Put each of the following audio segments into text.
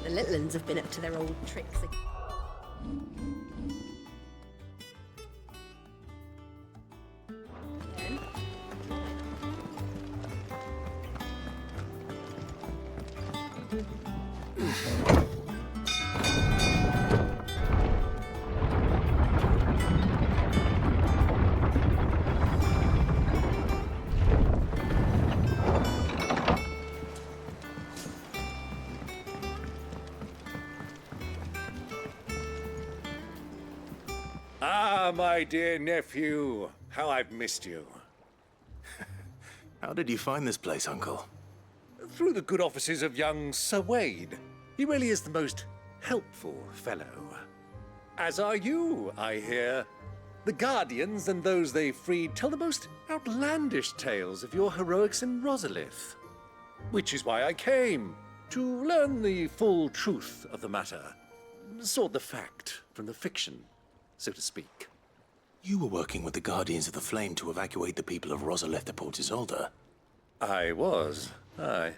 The little uns have been up to their old tricks again. Ah, my dear nephew. How I've missed you. How did you find this place, Uncle? Through the good offices of young Sir Wade. He really is the most helpful fellow. As are you, I hear. The Guardians and those they freed tell the most outlandish tales of your heroics in Rosalith. Which is why I came, to learn the full truth of the matter. Sort the fact from the fiction, so to speak. You were working with the Guardians of the Flame to evacuate the people of Rosalith to Port Isolde. I was, aye.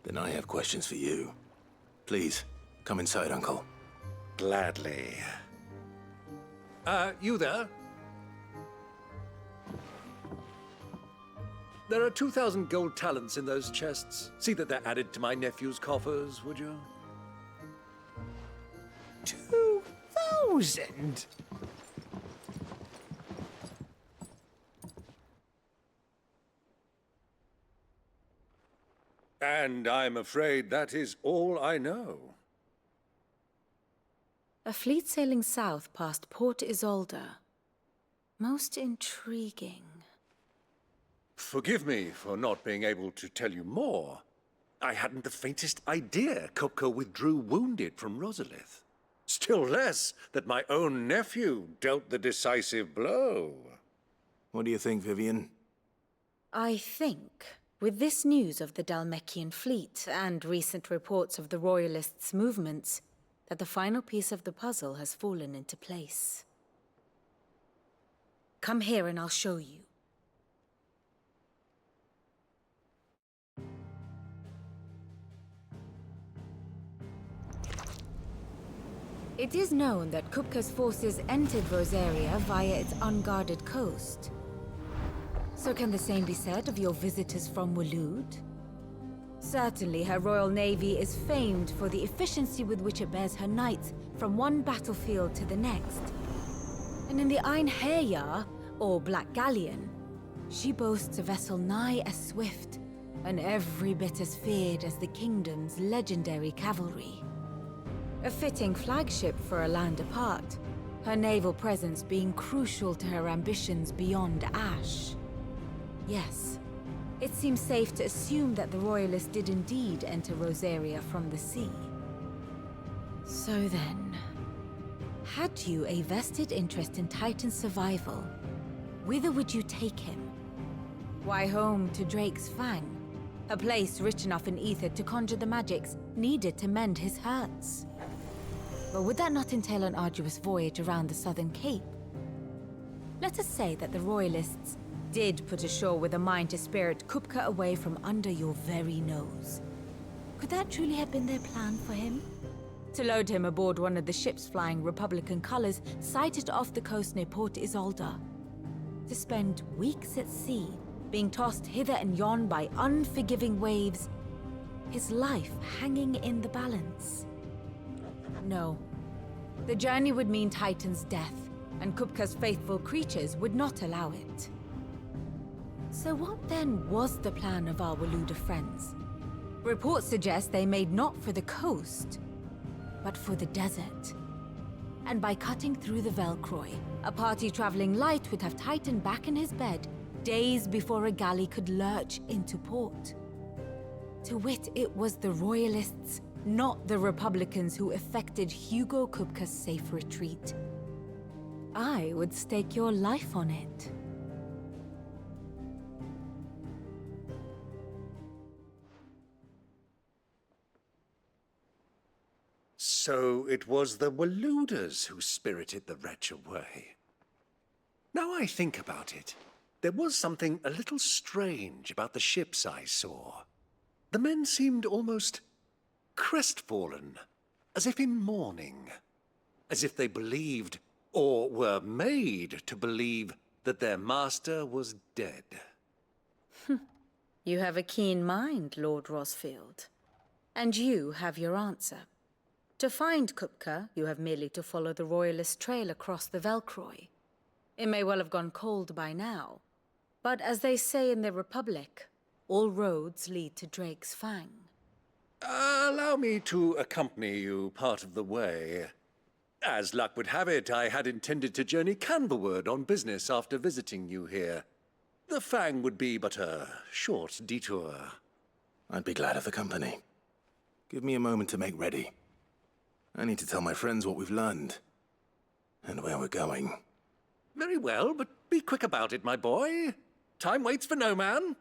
Then I have questions for you. Please, come inside, Uncle. Gladly. You there? There are 2,000 gold talents in those chests. See that they're added to my nephew's coffers, would you? 2,000? And I'm afraid that is all I know. A fleet sailing south past Port Isolde. Most intriguing. Forgive me for not being able to tell you more. I hadn't the faintest idea Kupka withdrew wounded from Rosalith. Still less that my own nephew dealt the decisive blow. What do you think, Vivian? I think, with this news of the Dalmekian fleet and recent reports of the Royalists' movements, that the final piece of the puzzle has fallen into place. Come here and I'll show you. It is known that Kupka's forces entered Rosaria via its unguarded coast. So can the same be said of your visitors from Waloed? Certainly, her royal navy is famed for the efficiency with which it bears her knights from one battlefield to the next. And in the Einherjar, or Black Galleon, she boasts a vessel nigh as swift and every bit as feared as the kingdom's legendary cavalry. A fitting flagship for a land apart, her naval presence being crucial to her ambitions beyond Ash. Yes, it seems safe to assume that the Royalists did indeed enter Rosaria from the sea. So then, had you a vested interest in Titan's survival, whither would you take him? Why, home to Drake's Fang, a place rich enough in ether to conjure the magics needed to mend his hurts. But would that not entail an arduous voyage around the southern cape? Let us say that the Royalists did put ashore with a mind to spirit Kupka away from under your very nose. Could that truly have been their plan for him? To load him aboard one of the ships flying Republican colors sighted off the coast near Port Isolde. To spend weeks at sea, being tossed hither and yon by unforgiving waves, his life hanging in the balance. No. The journey would mean Titan's death, and Kupka's faithful creatures would not allow it. So what then was the plan of our Waluda friends? Reports suggest they made not for the coast, but for the desert. And by cutting through the Velcroy, a party traveling light would have Titan back in his bed days before a galley could lurch into port. To wit, it was the Royalists, not the Republicans, who effected Hugo Kupka's safe retreat. I would stake your life on it. So it was the Waludas who spirited the wretch away. Now I think about it, there was something a little strange about the ships I saw. The men seemed almost crestfallen, as if in mourning, as if they believed, or were made to believe, that their master was dead. You have a keen mind, Lord Rosfield. And you have your answer. To find Kupka, you have merely to follow the Royalist trail across the Velcroy. It may well have gone cold by now, but as they say in the Republic, all roads lead to Drake's Fang. Allow me to accompany you part of the way. As luck would have it, I had intended to journey Canverward on business after visiting you here. The Fang would be but a short detour. I'd be glad of the company. Give me a moment to make ready. I need to tell my friends what we've learned. And where we're going. Very well, but be quick about it, my boy. Time waits for no man.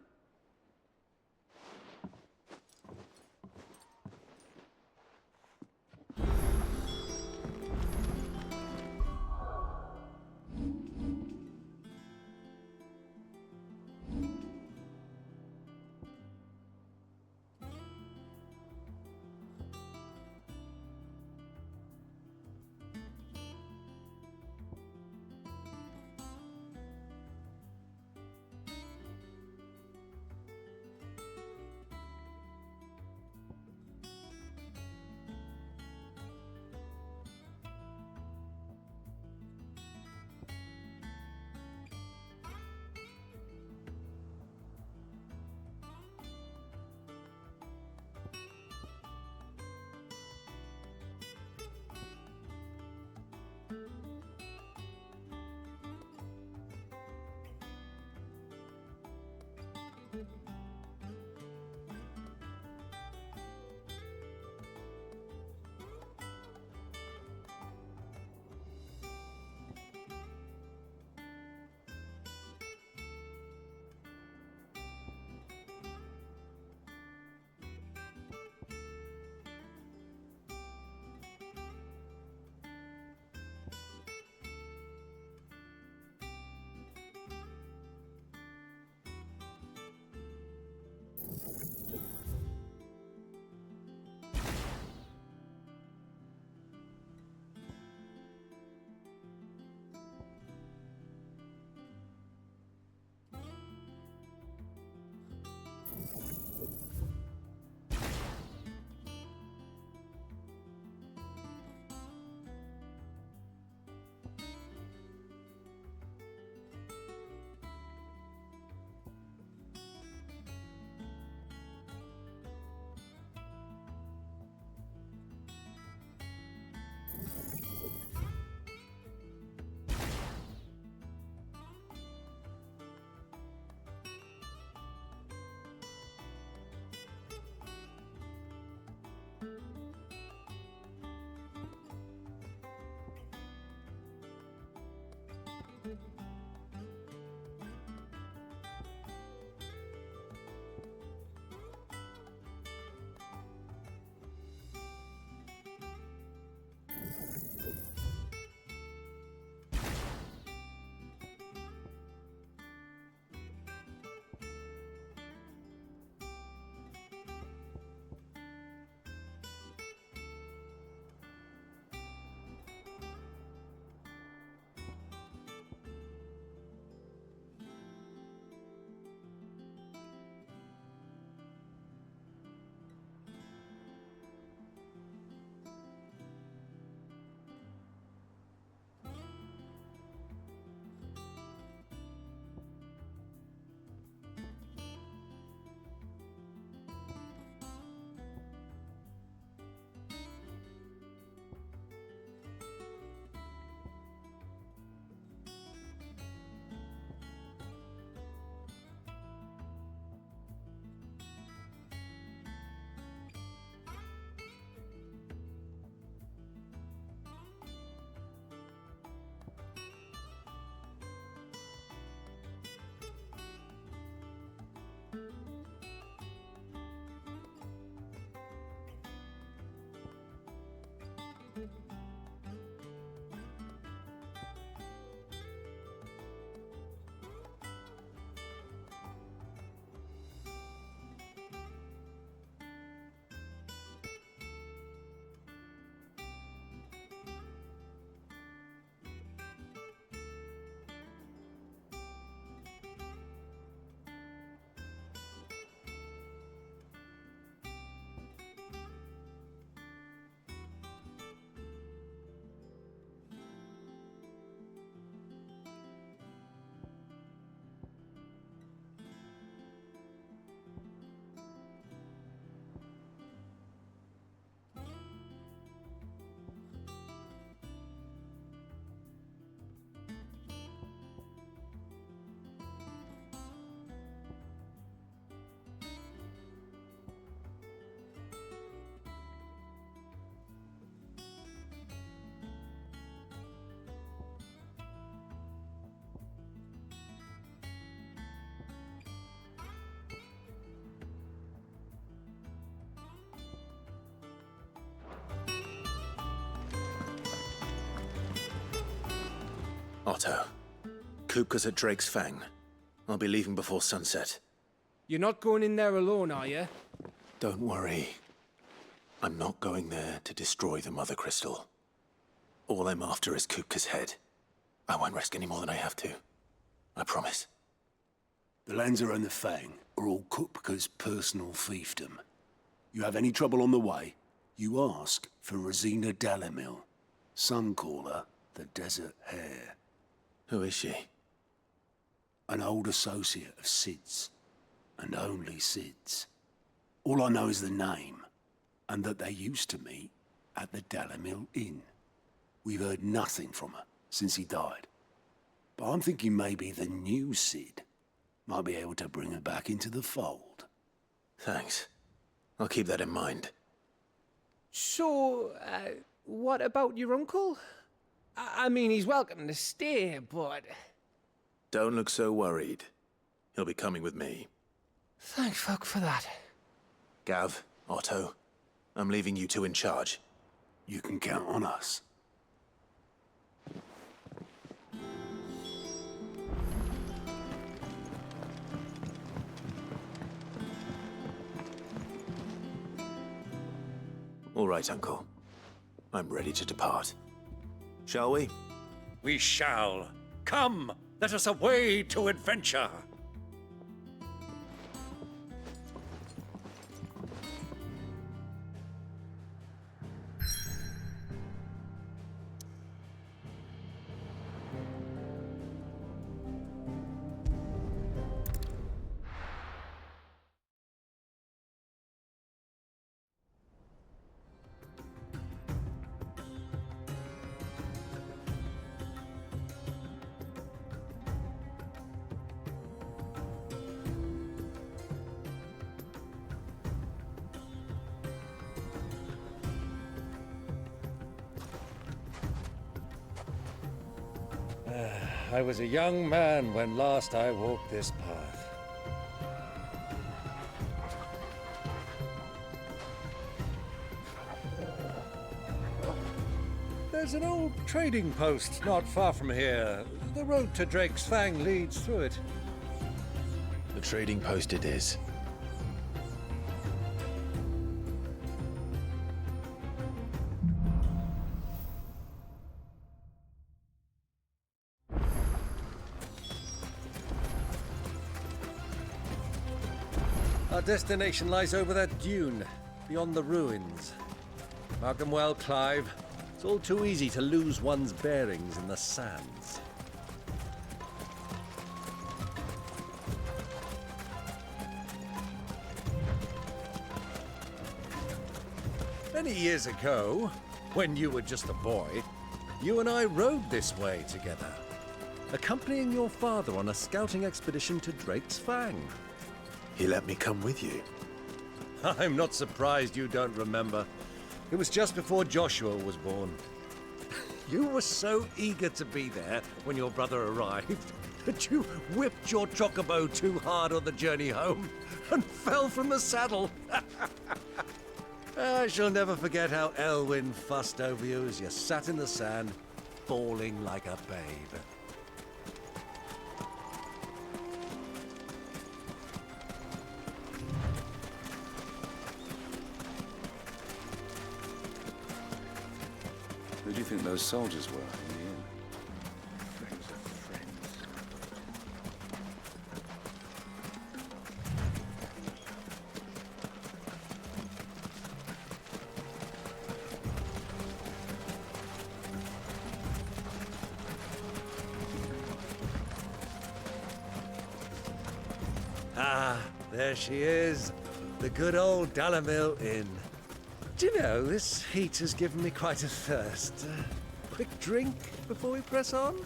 Otto, Kupka's at Drake's Fang. I'll be leaving before sunset. You're not going in there alone, are you? Don't worry. I'm not going there to destroy the Mother Crystal. All I'm after is Kupka's head. I won't risk any more than I have to. I promise. The Lancer and the Fang are all Kupka's personal fiefdom. You have any trouble on the way, you ask for Rosina Dalamil. Some call her the Desert Hare. Who is she? An old associate of Sid's, and only Sid's. All I know is the name, and that they used to meet at the Dalamil Inn. We've heard nothing from her since he died. But I'm thinking maybe the new Sid might be able to bring her back into the fold. Thanks. I'll keep that in mind. So, what about your uncle? I mean, he's welcome to stay, but... Don't look so worried. He'll be coming with me. Thank fuck for that. Gav, Otto, I'm leaving you two in charge. You can count on us. All right, Uncle. I'm ready to depart. Shall we? We shall. Come, let us away to adventure. I was a young man when last I walked this path. There's an old trading post not far from here. The road to Drake's Fang leads through it. The trading post it is. Our destination lies over that dune, beyond the ruins. Mark 'em well, Clive. It's all too easy to lose one's bearings in the sands. Many years ago, when you were just a boy, you and I rode this way together, accompanying your father on a scouting expedition to Drake's Fang. He let me come with you. I'm not surprised you don't remember. It was just before Joshua was born. You were so eager to be there when your brother arrived that you whipped your chocobo too hard on the journey home and fell from the saddle. I shall never forget how Elwyn fussed over you as you sat in the sand, bawling like a babe. Who do you think those soldiers were in the inn? Friends of friends. Ah, there she is. The good old Dalamil Inn. Do you know, this heat has given me quite a thirst. Quick drink before we press on?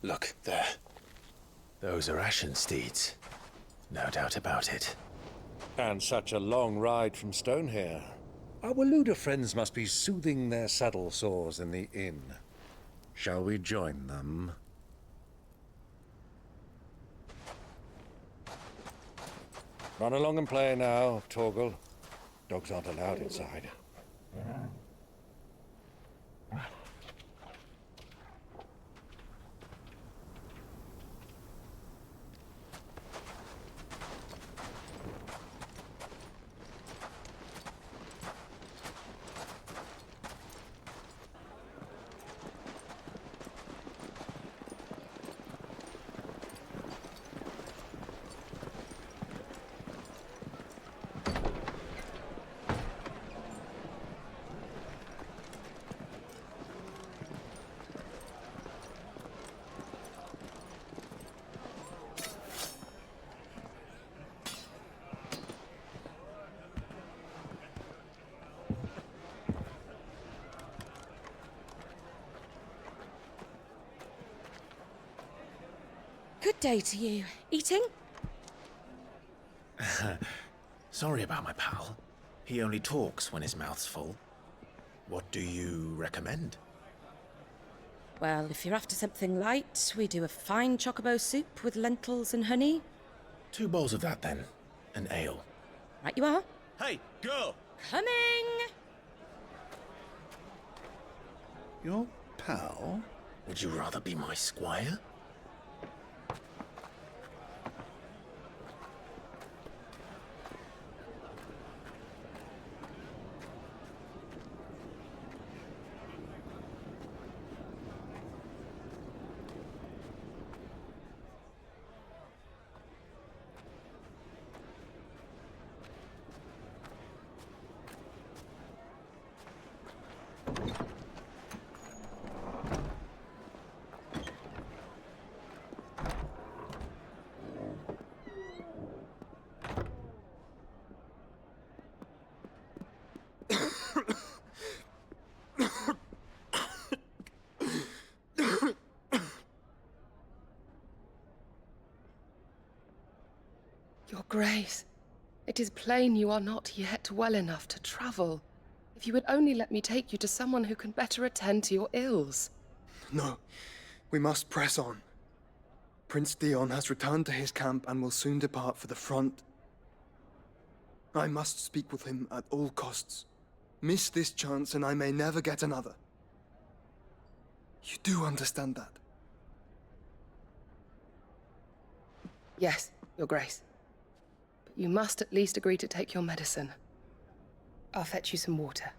Look, there. Those are ashen steeds. No doubt about it. And such a long ride from Stonehair. Our Waluda friends must be soothing their saddle sores in the inn. Shall we join them? Run along and play now, Torgal. Dogs aren't allowed inside. Good day to you. Eating? Sorry about my pal. He only talks when his mouth's full. What do you recommend? Well, if you're after something light, we do a fine chocobo soup with lentils and honey. 2 bowls of that, then. An ale. Right you are. Hey, girl! Coming! Your pal? Would you rather be my squire? Your Grace, it is plain you are not yet well enough to travel. If you would only let me take you to someone who can better attend to your ills. No, we must press on. Prince Dion has returned to his camp and will soon depart for the front. I must speak with him at all costs. Miss this chance and I may never get another. You do understand that? Yes, Your Grace. But you must at least agree to take your medicine. I'll fetch you some water.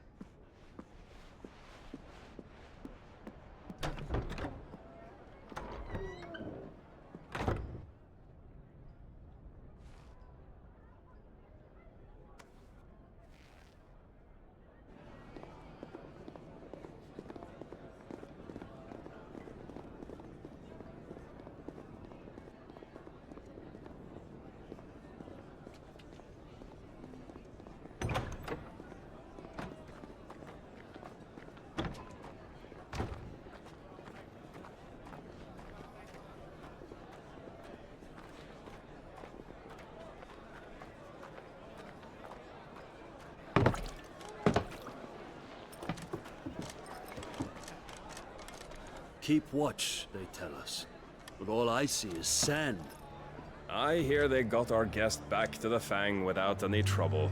Keep watch, they tell us. But all I see is sand. I hear they got our guest back to the Fang without any trouble.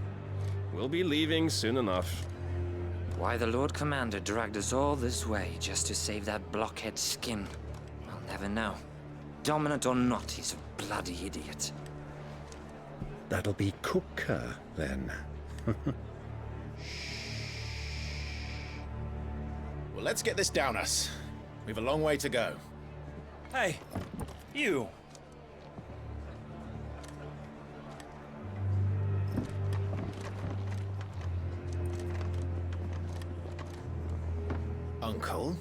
We'll be leaving soon enough. Why the Lord Commander dragged us all this way just to save that blockhead skin, I'll never know. Dominant or not, he's a bloody idiot. That'll be Cooker, then. Well, let's get this down us. We've a long way to go. Hey, you! Uncle?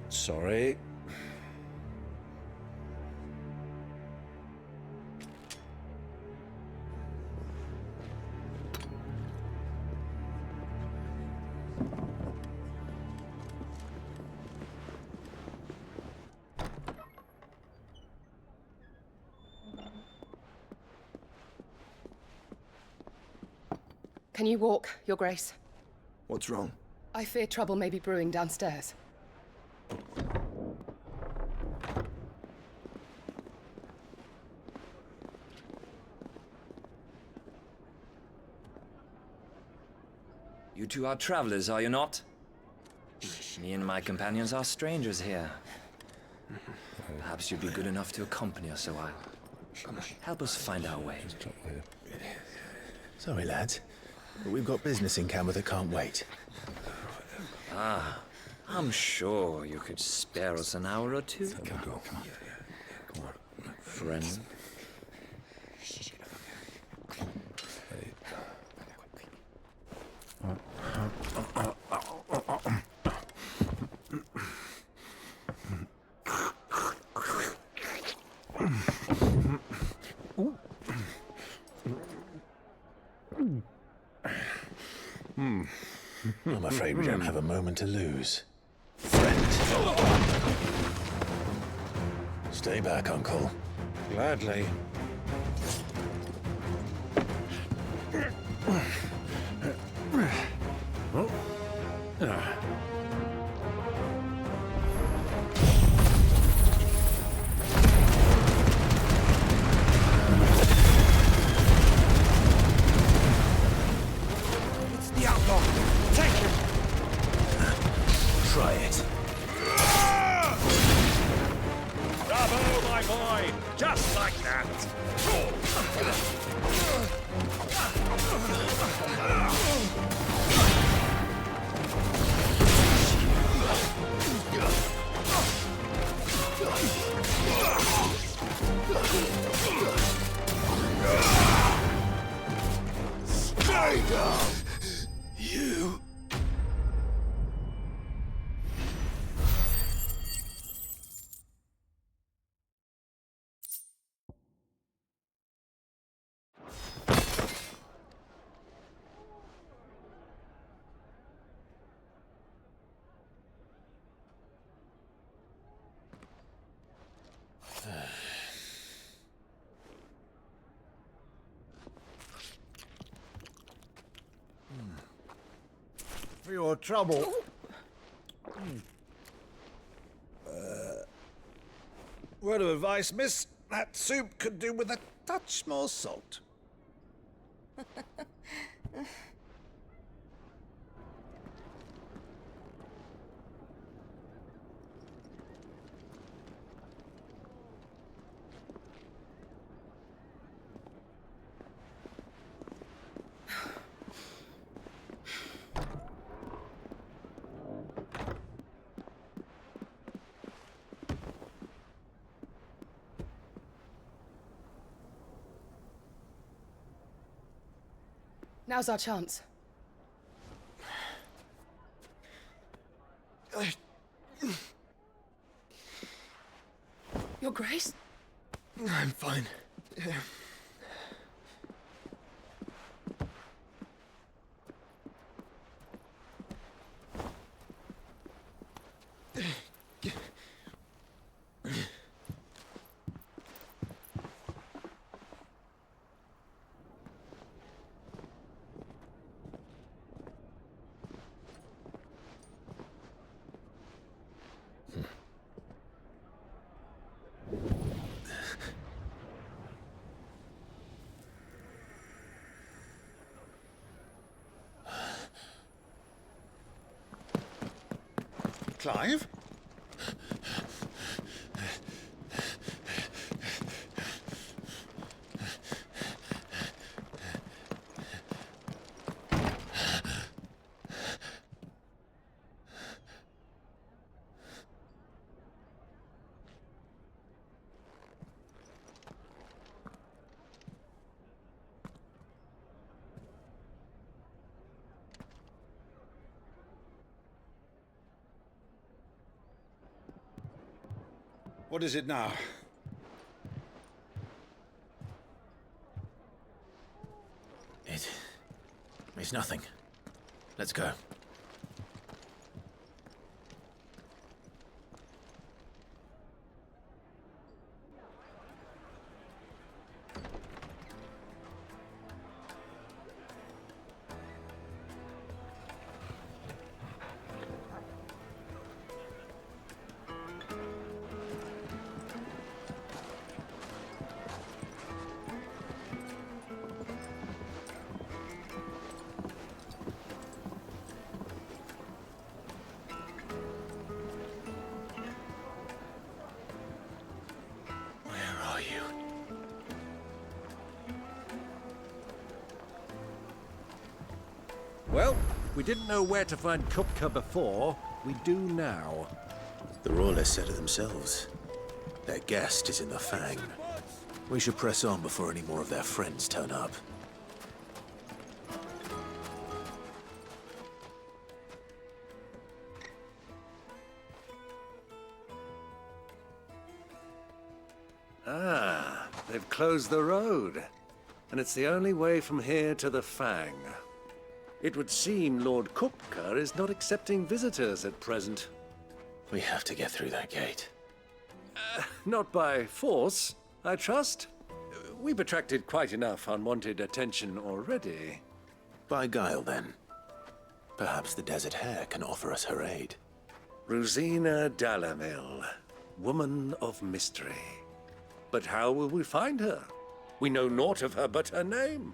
Sorry. Can you walk, Your Grace? What's wrong? I fear trouble may be brewing downstairs. You two are travelers, are you not? Me and my companions are strangers here. Perhaps you'd be good enough to accompany us a while. Help us find our way. Sorry, lads, but we've got business in camera that can't wait. Ah, I'm sure you could spare us an hour or two. Come on. Friend. I'm afraid we don't have a moment to lose. Friend. Stay back, Uncle. Gladly. It's the outlaw. Take him. Try it. Bravo, my boy! Just like that! Stay down! You... For your trouble. Word of advice, miss. That soup could do with a touch more salt. Now's our chance. Your Grace? I'm fine. Clive? What is it now? It's nothing. Let's go. Well, we didn't know where to find Kupka before. We do now. The Royalists said it themselves. Their guest is in the Fang. We should press on before any more of their friends turn up. Ah, they've closed the road. And it's the only way from here to the Fang. It would seem Lord Kupka is not accepting visitors at present. We have to get through that gate. Not by force, I trust. We've attracted quite enough unwanted attention already. By guile, then. Perhaps the Desert Hare can offer us her aid. Rosina Dalamil, woman of mystery. But how will we find her? We know naught of her but her name.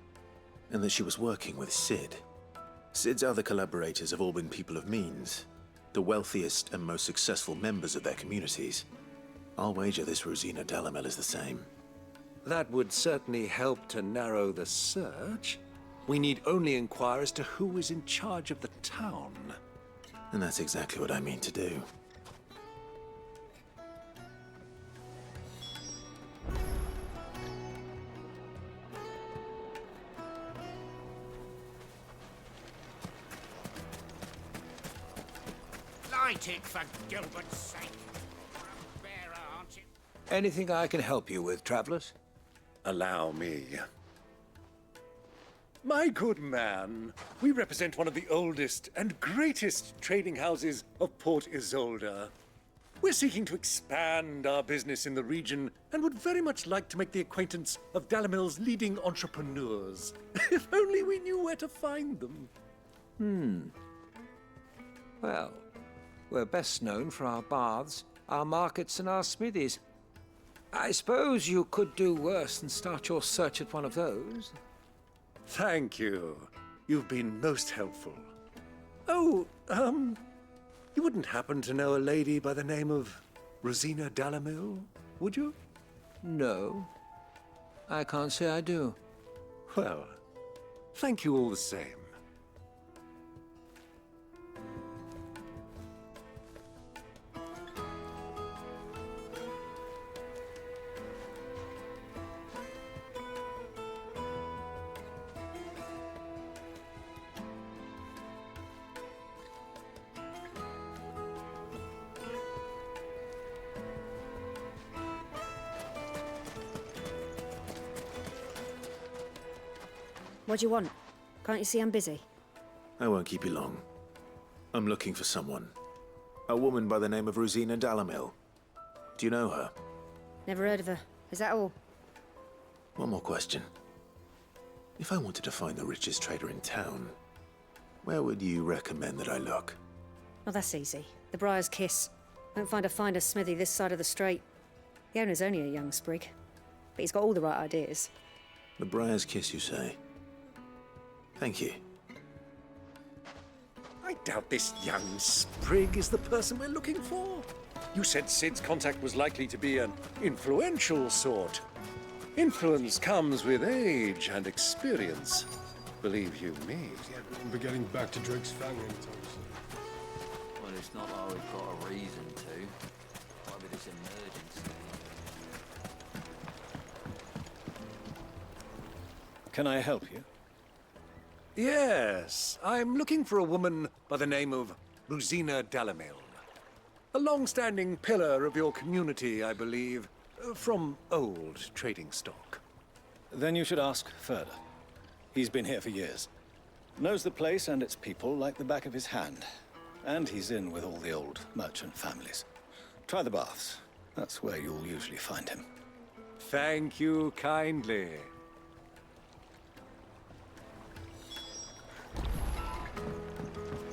And that she was working with Sid. Sid's other collaborators have all been people of means, the wealthiest and most successful members of their communities. I'll wager this Rosina Dalamel is the same. That would certainly help to narrow the search. We need only inquire as to who is in charge of the town. And that's exactly what I mean to do. Light it, for Gilbert's sake. Bearer, aren't you? Anything I can help you with, travelers? Allow me. My good man, we represent one of the oldest and greatest trading houses of Port Isolde. We're seeking to expand our business in the region and would very much like to make the acquaintance of Dalamil's leading entrepreneurs. If only we knew where to find them. Well, we're best known for our baths, our markets, and our smithies. I suppose you could do worse than start your search at one of those. Thank you. You've been most helpful. Oh, you wouldn't happen to know a lady by the name of Rosina Dalamil, would you? No, I can't say I do. Well, thank you all the same. What do you want? Can't you see I'm busy? I won't keep you long. I'm looking for someone. A woman by the name of Rosina Dalamil. Do you know her? Never heard of her. Is that all? One more question. If I wanted to find the richest trader in town, where would you recommend that I look? Oh, that's easy. The Briar's Kiss. Won't find a finer smithy this side of the strait. The owner's only a young sprig, but he's got all the right ideas. The Briar's Kiss, you say? Thank you. I doubt this young sprig is the person we're looking for. You said Sid's contact was likely to be an influential sort. Influence comes with age and experience. Believe you me. We're getting back to Drake's Fang anytime soon. Well, it's not like we've got a reason to. Why with this emergency? Can I help you? Yes, I'm looking for a woman by the name of Rosina Dalamil. A long-standing pillar of your community, I believe, from old trading stock. Then you should ask Furder. He's been here for years. Knows the place and its people like the back of his hand. And he's in with all the old merchant families. Try the baths. That's where you'll usually find him. Thank you kindly.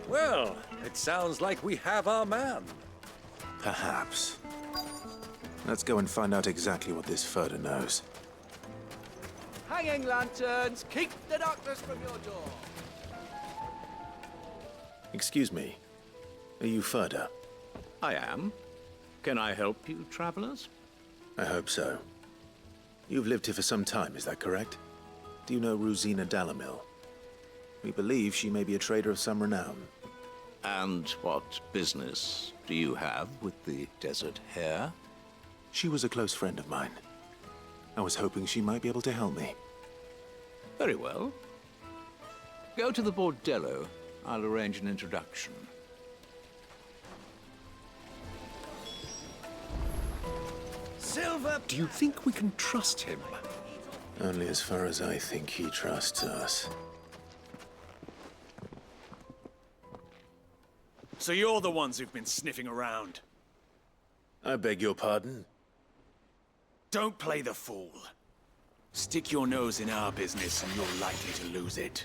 Well, it sounds like we have our man. Perhaps. Let's go and find out exactly what this Furder knows. Hanging lanterns, keep the darkness from your door. Excuse me. Are you Furder? I am. Can I help you, travelers? I hope so. You've lived here for some time, is that correct? Do you know Rosina Dalamil? We believe she may be a trader of some renown. And what business do you have with the Desert Hare? She was a close friend of mine. I was hoping she might be able to help me. Very well. Go to the bordello. I'll arrange an introduction. Silver! Do you think we can trust him? Only as far as I think he trusts us. So you're the ones who've been sniffing around. I beg your pardon? Don't play the fool. Stick your nose in our business and you're likely to lose it.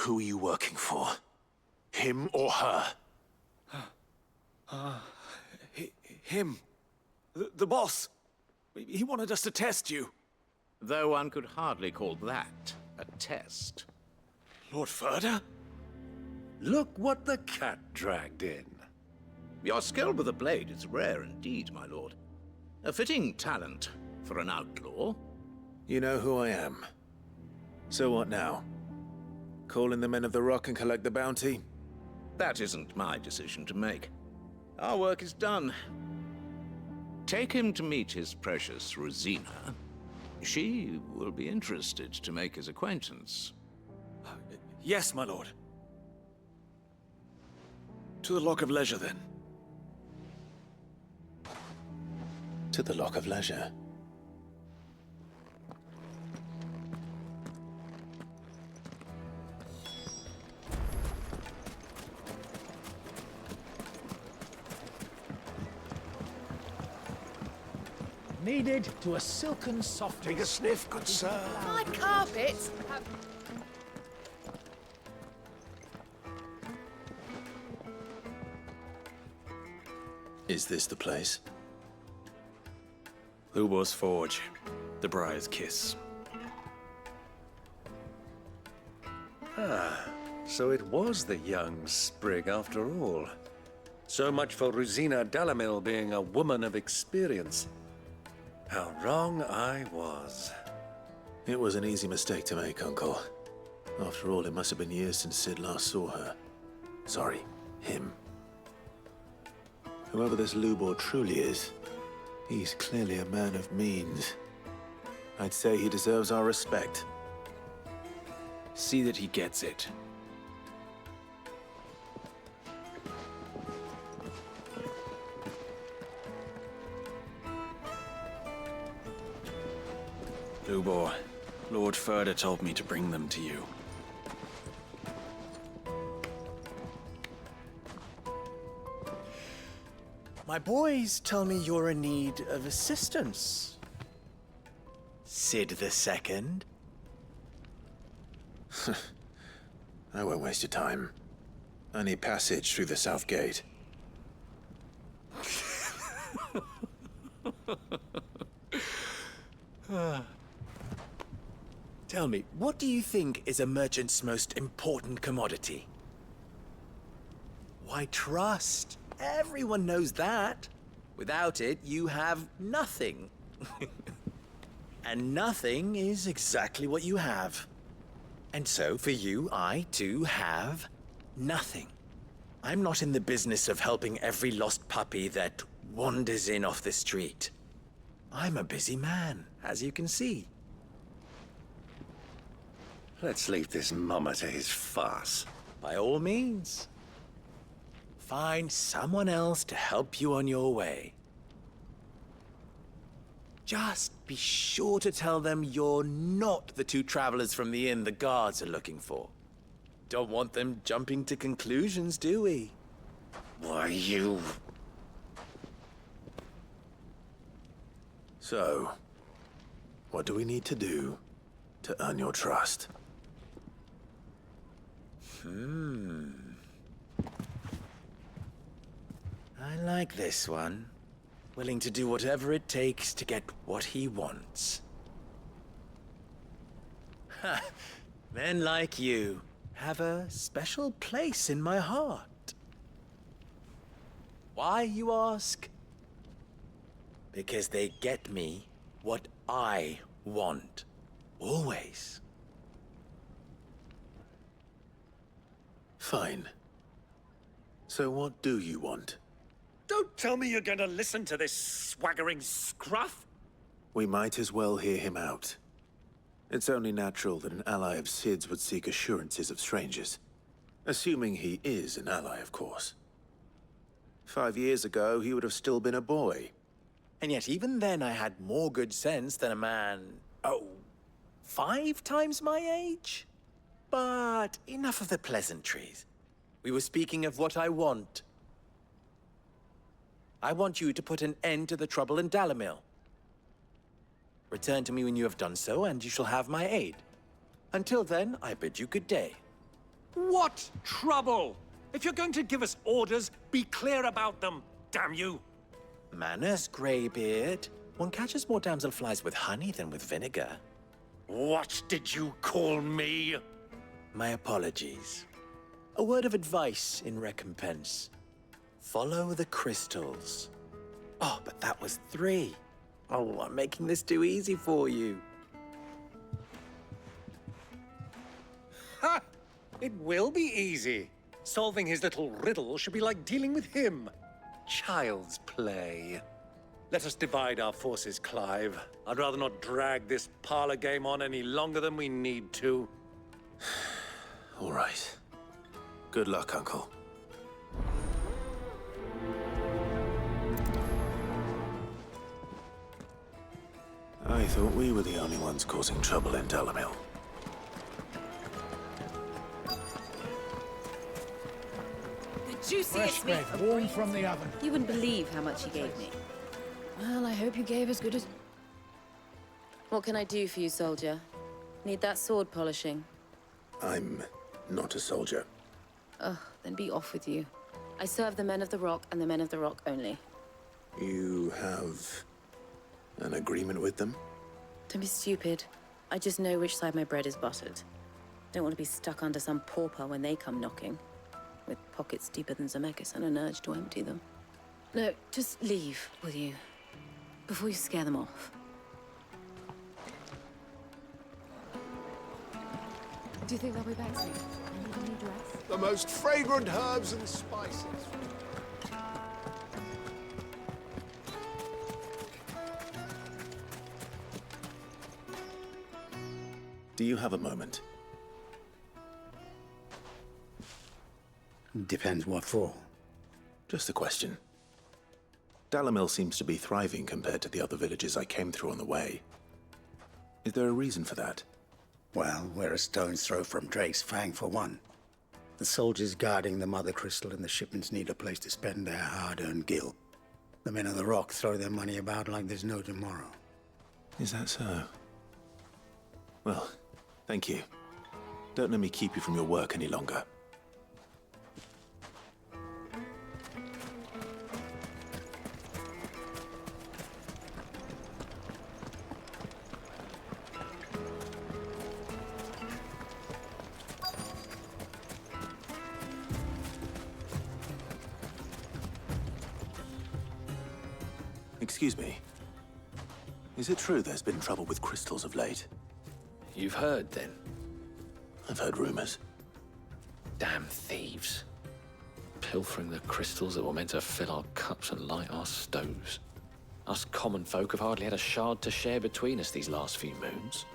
Who are you working for? Him or her? Him. The boss. He wanted us to test you. Though one could hardly call that a test. Lord Ferda? Look what the cat dragged in. Your skill with the blade is rare indeed, my lord. A fitting talent for an outlaw. You know who I am. So what now? Call in the Men of the Rock and collect the bounty? That isn't my decision to make. Our work is done. Take him to meet his precious Rosina. She will be interested to make his acquaintance. Yes, my lord. To the Lock of Leisure, then. To the Lock of Leisure. Needed to a silken soft. Take a sniff, good sir. My carpets. Is this the place? Lubor's Forge. The Briar's Kiss. Ah, so it was the young sprig after all. So much for Rosina Dalamil being a woman of experience. How wrong I was. It was an easy mistake to make, Uncle. After all, it must have been years since Sid last saw her. Sorry, him. Whoever this Lubor truly is, he's clearly a man of means. I'd say he deserves our respect. See that he gets it. Lubor, Lord Ferda told me to bring them to you. My boys tell me you're in need of assistance. Sid the Second? I won't waste your time. I need passage through the south gate. Tell me, what do you think is a merchant's most important commodity? Why, trust. Everyone knows that. Without it, you have nothing. And nothing is exactly what you have. And so, for you, I, too, have nothing. I'm not in the business of helping every lost puppy that wanders in off the street. I'm a busy man, as you can see. Let's leave this mummer to his farce. By all means. Find someone else to help you on your way. Just be sure to tell them you're not the two travelers from the inn the guards are looking for. Don't want them jumping to conclusions, do we? Why, you... So, what do we need to do to earn your trust? I like this one. Willing to do whatever it takes to get what he wants. Ha! Men like you have a special place in my heart. Why, you ask? Because they get me what I want. Always. Fine. So what do you want? Don't tell me you're going to listen to this swaggering scruff! We might as well hear him out. It's only natural that an ally of Sid's would seek assurances of strangers. Assuming he is an ally, of course. 5 years ago, he would have still been a boy. And yet even then I had more good sense than a man, 5 times my age? But enough of the pleasantries. We were speaking of what I want. I want you to put an end to the trouble in Dalamil. Return to me when you have done so, and you shall have my aid. Until then, I bid you good day. What trouble? If you're going to give us orders, be clear about them, damn you! Manners, Greybeard. One catches more damselflies with honey than with vinegar. What did you call me? My apologies. A word of advice in recompense. Follow the crystals. Oh, but that was 3. Oh, I'm making this too easy for you. Ha! It will be easy. Solving his little riddle should be like dealing with him. Child's play. Let us divide our forces, Clive. I'd rather not drag this parlor game on any longer than we need to. All right. Good luck, Uncle. I thought we were the only ones causing trouble in Dalamil. The juiciest Fresh meat. bread, warm from the oven. You wouldn't believe how much he gave me. Well, I hope you gave as good as... What can I do for you, soldier? Need that sword polishing? I'm not a soldier. Ugh, then be off with you. I serve the men of the Rock and the men of the Rock only. You have an agreement with them? Don't be stupid. I just know which side my bread is buttered. Don't want to be stuck under some pauper when they come knocking. With pockets deeper than Zemeckis and an urge to empty them. No, just leave, will you? Before you scare them off. Do you think they'll be back soon? Need a new dress? The most fragrant herbs and spices. Do you have a moment? Depends what for. Just a question. Dalamil seems to be thriving compared to the other villages I came through on the way. Is there a reason for that? Well, we're a stone's throw from Drake's Fang, for one. The soldiers guarding the Mother Crystal and the shipments need a place to spend their hard-earned gil. The men of the Rock throw their money about like there's no tomorrow. Is that so? Well, thank you. Don't let me keep you from your work any longer. Excuse me. Is it true there's been trouble with crystals of late? You've heard, then? I've heard rumors. Damn thieves. Pilfering the crystals that were meant to fill our cups and light our stoves. Us common folk have hardly had a shard to share between us these last few moons.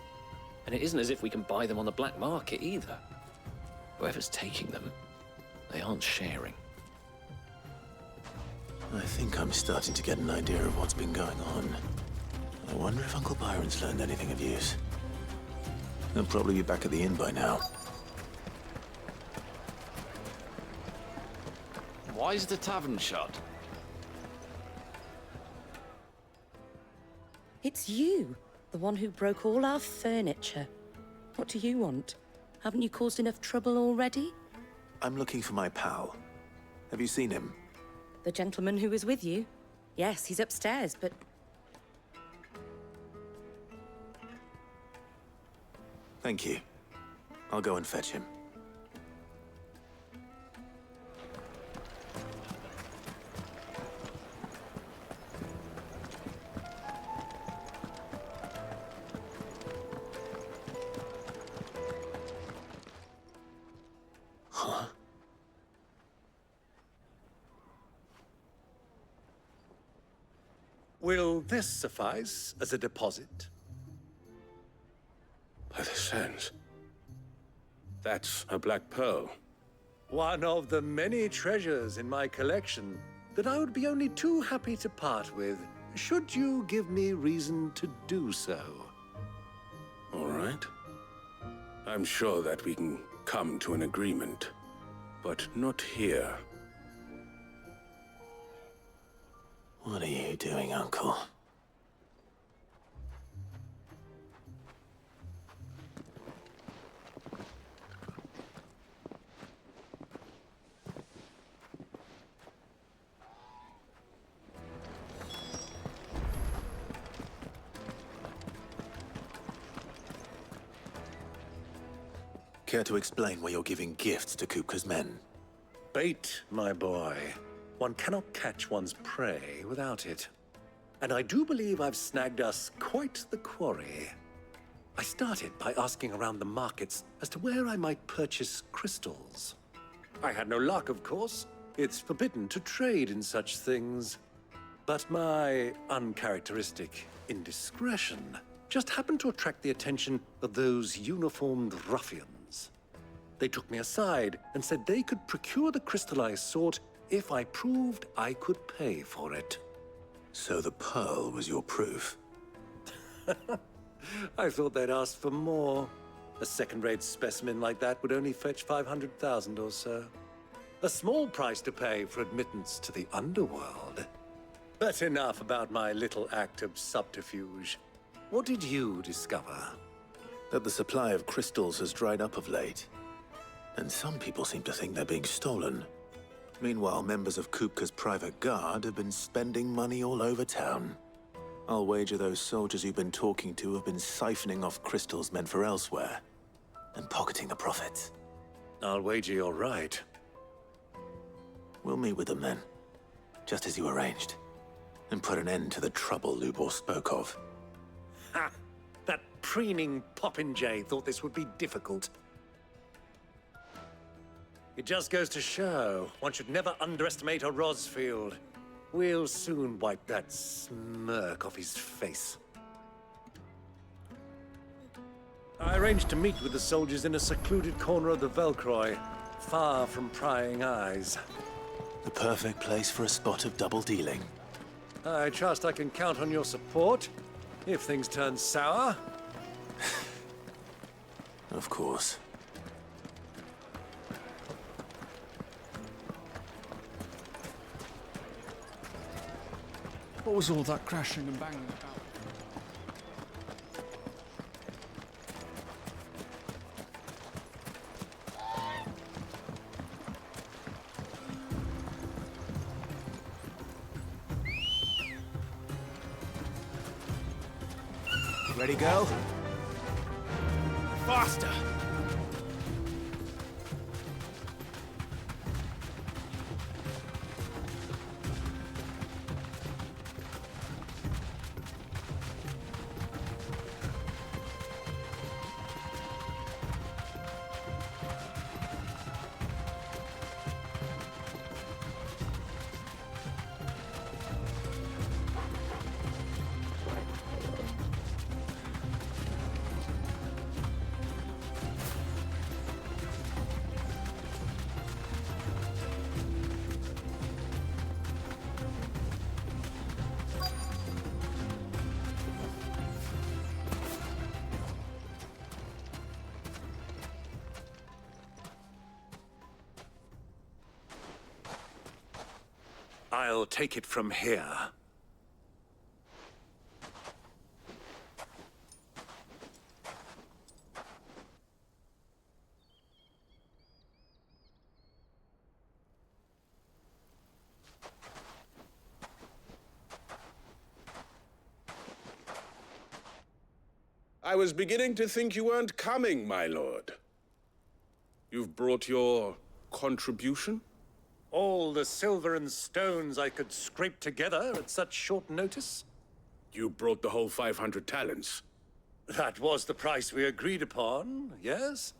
And it isn't as if we can buy them on the black market either. Whoever's taking them, they aren't sharing. I think I'm starting to get an idea of what's been going on. I wonder if Uncle Byron's learned anything of use. He'll probably be back at the inn by now. Why is the tavern shut? It's you, the one who broke all our furniture. What do you want? Haven't you caused enough trouble already? I'm looking for my pal. Have you seen him? The gentleman who was with you? Yes, he's upstairs, but... Thank you. I'll go and fetch him. Huh? Will this suffice as a deposit? By the sands. That's a black pearl. One of the many treasures in my collection that I would be only too happy to part with, should you give me reason to do so. All right. I'm sure that we can come to an agreement, but not here. What are you doing, Uncle? Care to explain why you're giving gifts to Kupka's men? Bait, my boy. One cannot catch one's prey without it. And I do believe I've snagged us quite the quarry. I started by asking around the markets as to where I might purchase crystals. I had no luck, of course. It's forbidden to trade in such things. But my uncharacteristic indiscretion just happened to attract the attention of those uniformed ruffians. They took me aside and said they could procure the crystal I sought if I proved I could pay for it. So the pearl was your proof? I thought they'd ask for more. A second-rate specimen like that would only fetch 500,000 or so. A small price to pay for admittance to the underworld. But enough about my little act of subterfuge. What did you discover? That the supply of crystals has dried up of late. And some people seem to think they're being stolen. Meanwhile, members of Kupka's private guard have been spending money all over town. I'll wager those soldiers you've been talking to have been siphoning off crystals meant for elsewhere, and pocketing the profits. I'll wager you're right. We'll meet with them then, just as you arranged, and put an end to the trouble Lubor spoke of. Ha! That preening popinjay thought this would be difficult. It just goes to show, one should never underestimate a Rosfield. We'll soon wipe that smirk off his face. I arranged to meet with the soldiers in a secluded corner of the Velcroy, far from prying eyes. The perfect place for a spot of double dealing. I trust I can count on your support, if things turn sour. Of course. What was all that crashing and banging about? Ready, girl? Faster! I'll take it from here. I was beginning to think you weren't coming, my lord. You've brought your contribution? All the silver and stones I could scrape together at such short notice? You brought the whole 500 talents. That was the price we agreed upon, yes?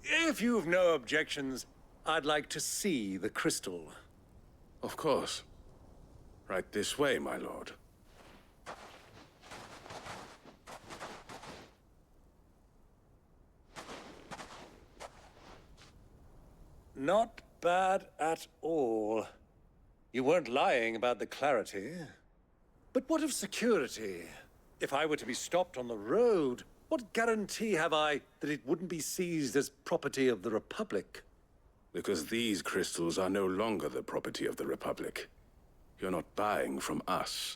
If you've no objections, I'd like to see the crystal. Of course. Right this way, my lord. Not bad at all. You weren't lying about the clarity. But what of security? If I were to be stopped on the road, what guarantee have I that it wouldn't be seized as property of the Republic? Because these crystals are no longer the property of the Republic. You're not buying from us.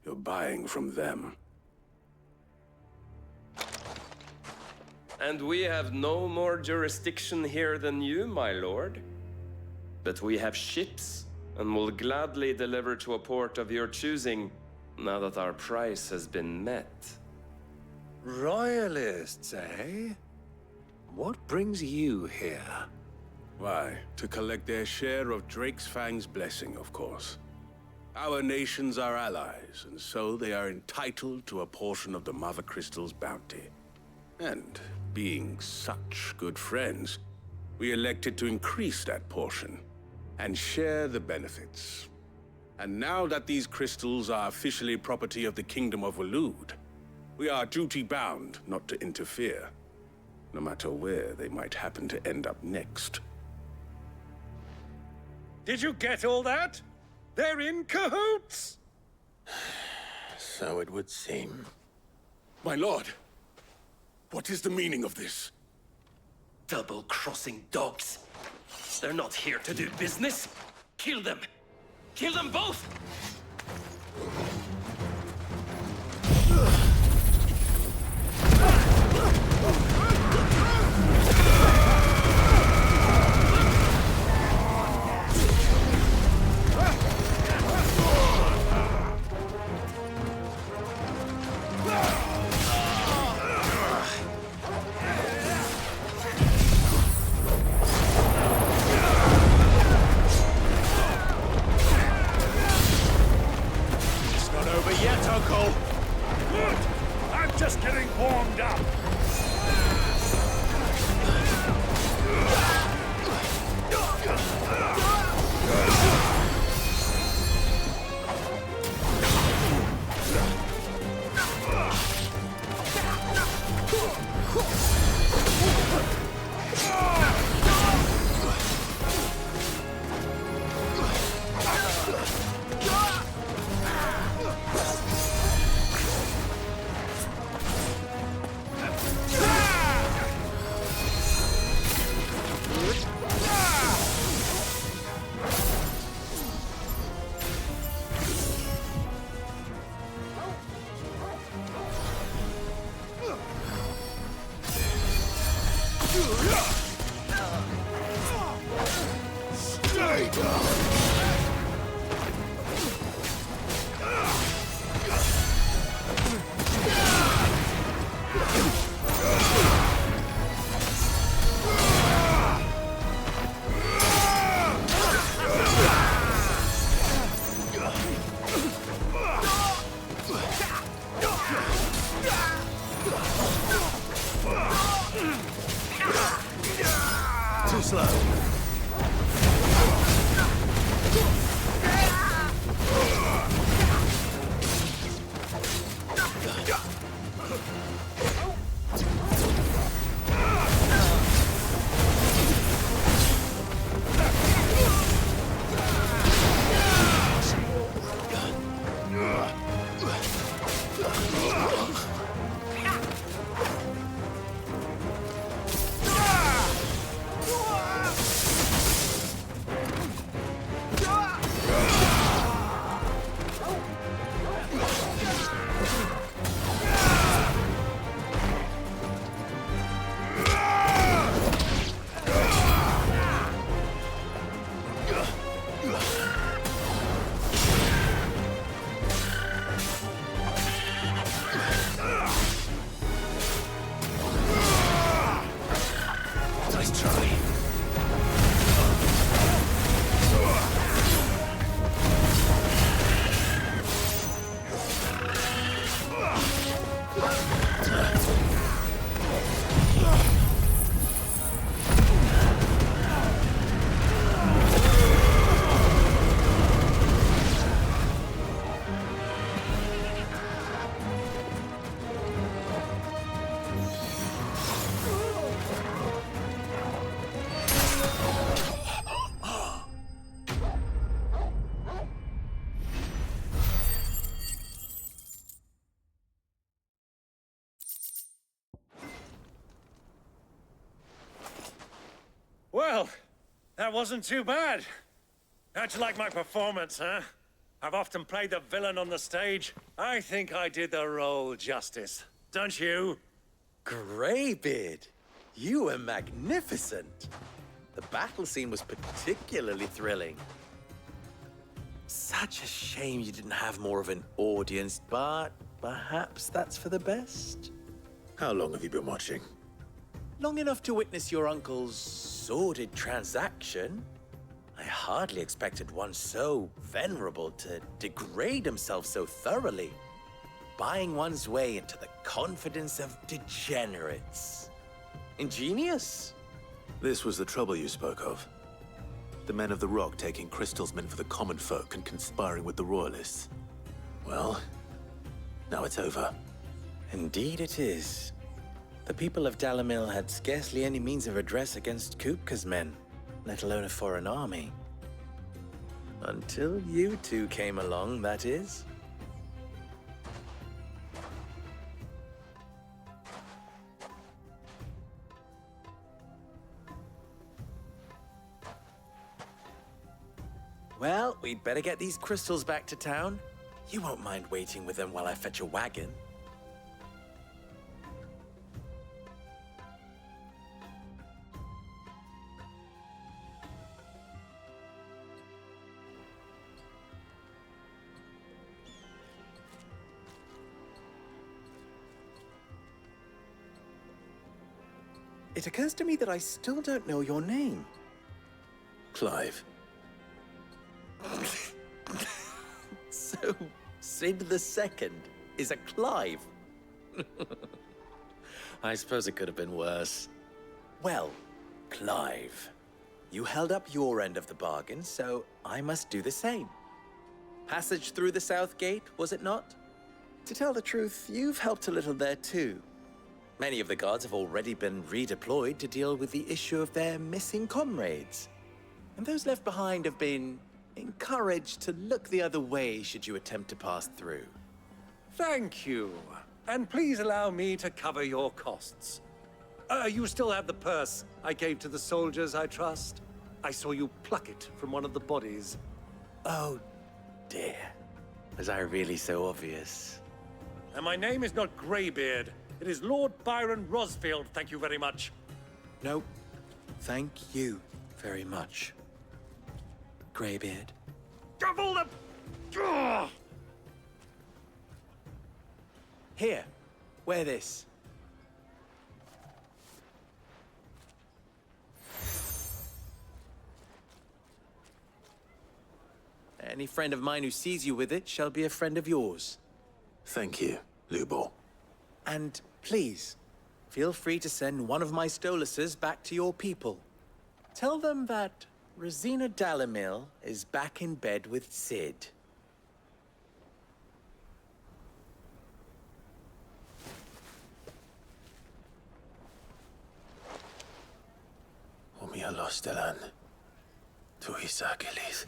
You're buying from them. And we have no more jurisdiction here than you, my lord. But we have ships, and will gladly deliver to a port of your choosing, now that our price has been met. Royalists, eh? What brings you here? Why, to collect their share of Drake's Fang's blessing, of course. Our nations are allies, and so they are entitled to a portion of the Mother Crystal's bounty. And being such good friends, we elected to increase that portion and share the benefits. And now that these crystals are officially property of the Kingdom of Waloed, we are duty-bound not to interfere, no matter where they might happen to end up next. Did you get all that? They're in cahoots! So it would seem. My lord, what is the meaning of this? Double-crossing dogs. They're not here to do business. Kill them! Kill them both! I'm just getting warmed up. Too slow. Nice try. Well, that wasn't too bad. How'd you like my performance, huh? I've often played the villain on the stage. I think I did the role justice. Don't you? Greybeard, you were magnificent. The battle scene was particularly thrilling. Such a shame you didn't have more of an audience, but perhaps that's for the best. How long have you been watching? Long enough to witness your uncle's sordid transaction. I hardly expected one so venerable to degrade himself so thoroughly, buying one's way into the confidence of degenerates. Ingenious. This was the trouble you spoke of. The men of the Rock taking crystals meant for the common folk and conspiring with the Royalists. Well, now it's over. Indeed it is. The people of Dalamil had scarcely any means of redress against Kupka's men, let alone a foreign army. Until you two came along, that is. Well, we'd better get these crystals back to town. You won't mind waiting with them while I fetch a wagon. It occurs to me that I still don't know your name. Clive. So, Sid the Second is a Clive. I suppose it could have been worse. Well, Clive, you held up your end of the bargain, so I must do the same. Passage through the South Gate, was it not? To tell the truth, you've helped a little there too. Many of the guards have already been redeployed to deal with the issue of their missing comrades. And those left behind have been encouraged to look the other way should you attempt to pass through. Thank you. And please allow me to cover your costs. You still have the purse I gave to the soldiers, I trust? I saw you pluck it from one of the bodies. Oh, dear. Was I really so obvious? And my name is not Greybeard. It is Lord Byron Rosfield, thank you very much. No, thank you very much, Greybeard. Double the... Ugh! Here, wear this. Any friend of mine who sees you with it shall be a friend of yours. Thank you. Lubor. And please, feel free to send one of my Stoluses back to your people. Tell them that Rosina Dalamil is back in bed with Cid. Umia los delan. Tu isakelis.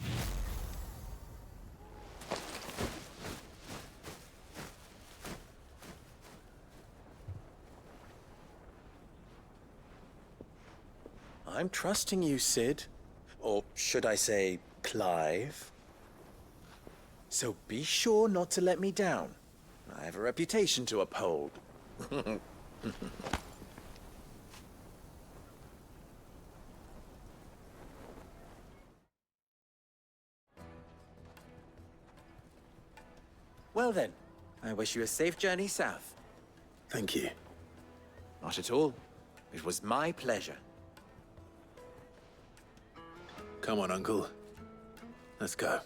I'm trusting you, Cid. Or should I say, Clive? So be sure not to let me down. I have a reputation to uphold. Well then, I wish you a safe journey south. Thank you. Not at all. It was my pleasure. Come on, Uncle. Let's go.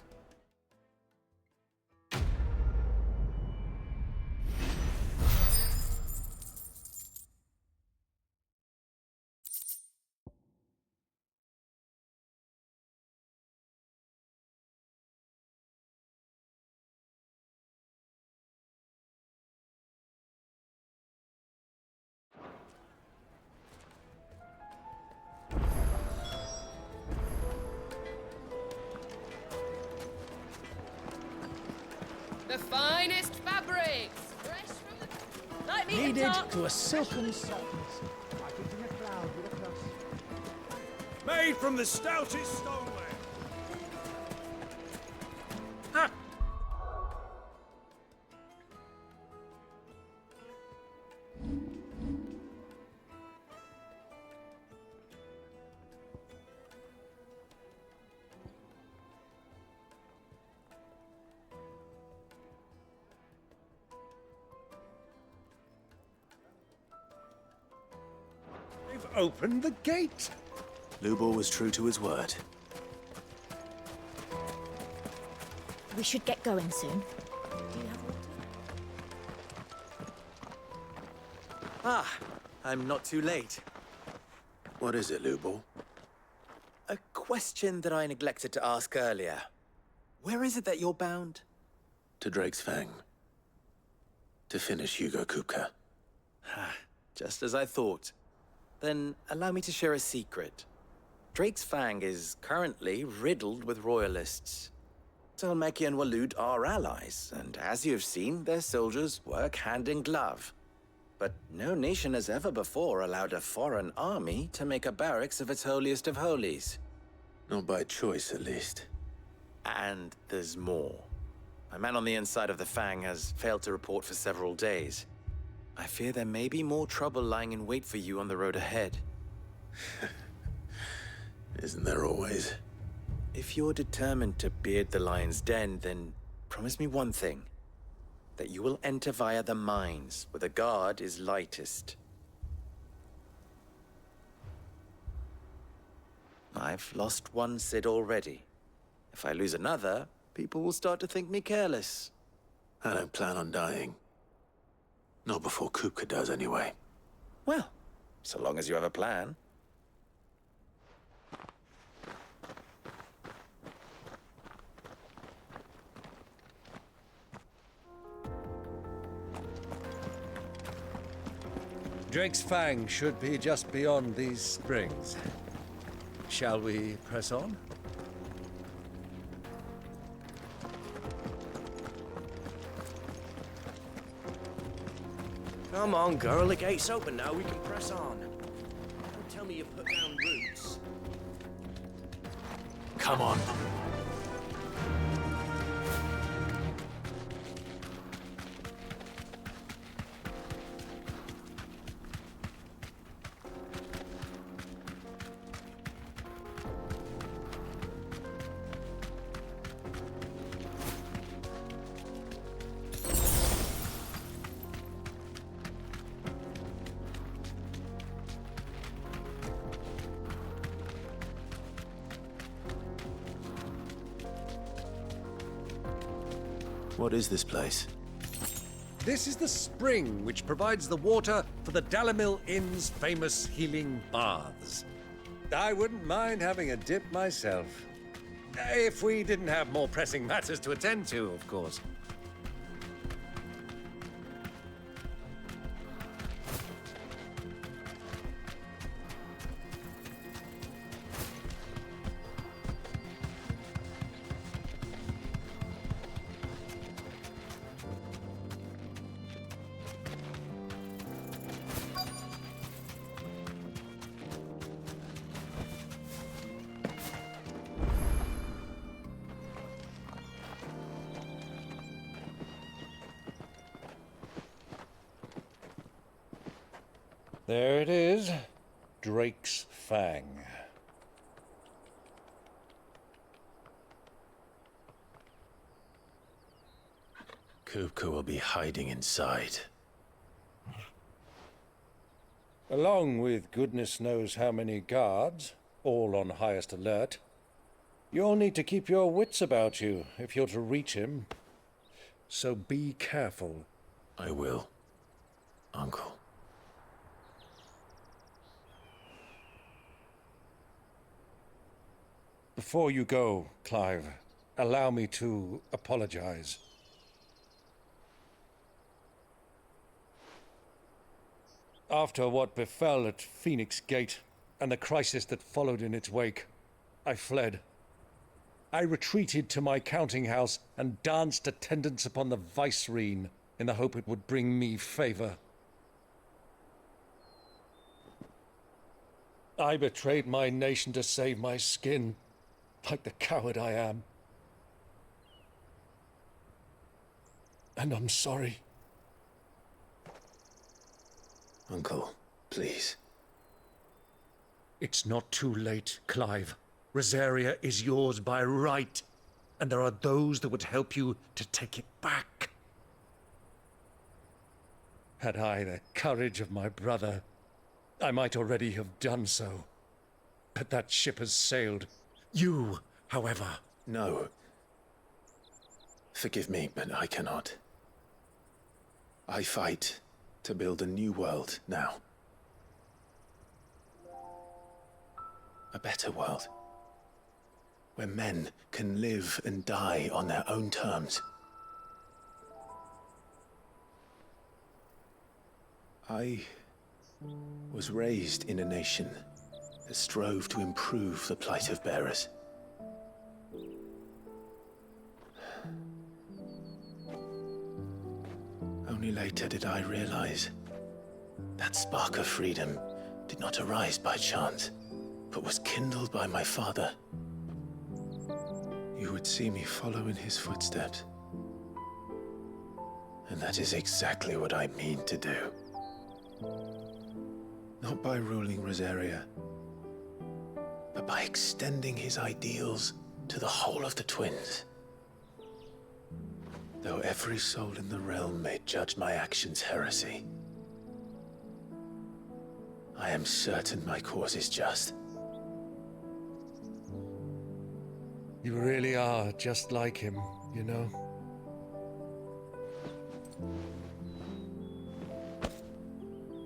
The finest fabrics! Fresh from the... Let me Kneaded talk. to a silken softness. Like it's in a cloud with a crust. Made from the stoutest stoneware. They've opened the gate. Lubor was true to his word. We should get going soon. Ah, I'm not too late. What is it, Lubor? A question that I neglected to ask earlier. Where is it that you're bound? To Drake's Fang. To finish Hugo Kupka. Just as I thought. Then allow me to share a secret. Drake's Fang is currently riddled with royalists. Talmeki and Waloed are allies, and as you've seen, their soldiers work hand in glove. But no nation has ever before allowed a foreign army to make a barracks of its holiest of holies. Not by choice, at least. And there's more. A man on the inside of the Fang has failed to report for several days. I fear there may be more trouble lying in wait for you on the road ahead. Isn't there always? If you're determined to beard the lion's den, then promise me one thing. That you will enter via the mines, where the guard is lightest. I've lost one Cid already. If I lose another, people will start to think me careless. I don't plan on dying. Not before Kupka does, anyway. Well, so long as you have a plan. Drake's Fang should be just beyond these springs. Shall we press on? Come on, girl. The gate's open now. We can press on. Don't tell me you put down roots. Come on. What is this place? This is the spring which provides the water for the Dalimil Inn's famous healing baths. I wouldn't mind having a dip myself. If we didn't have more pressing matters to attend to, of course. There it is, Drake's Fang. Kupka will be hiding inside. Along with goodness knows how many guards, all on highest alert. You'll need to keep your wits about you if you're to reach him. So be careful. I will, Uncle. Before you go, Clive, allow me to apologize. After what befell at Phoenix Gate and the crisis that followed in its wake, I fled. I retreated to my counting house and danced attendance upon the vicereine in the hope it would bring me favor. I betrayed my nation to save my skin, like the coward I am. And I'm sorry. Uncle, please. It's not too late, Clive. Rosaria is yours by right, and there are those that would help you to take it back. Had I the courage of my brother, I might already have done so. But that ship has sailed. You, however... No. Forgive me, but I cannot. I fight to build a new world now. A better world. Where men can live and die on their own terms. I was raised in a nation that strove to improve the plight of bearers. Only later did I realize that spark of freedom did not arise by chance, but was kindled by my father. You would see me follow in his footsteps. And that is exactly what I mean to do. Not by ruling Rosaria, but by extending his ideals to the whole of the Twins. Though every soul in the realm may judge my actions heresy, I am certain my cause is just. You really are just like him, you know?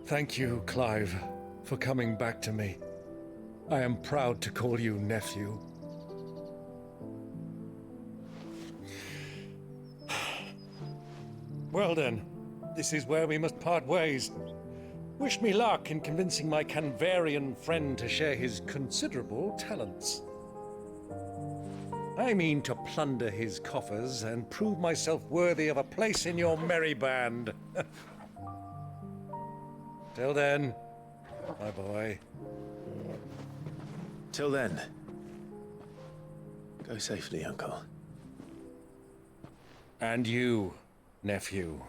Thank you, Clive, for coming back to me. I am proud to call you nephew. Well then, this is where we must part ways. Wish me luck in convincing my Canvarian friend to share his considerable talents. I mean to plunder his coffers and prove myself worthy of a place in your merry band. Till then, my boy. Till then, go safely, Uncle. And you, nephew.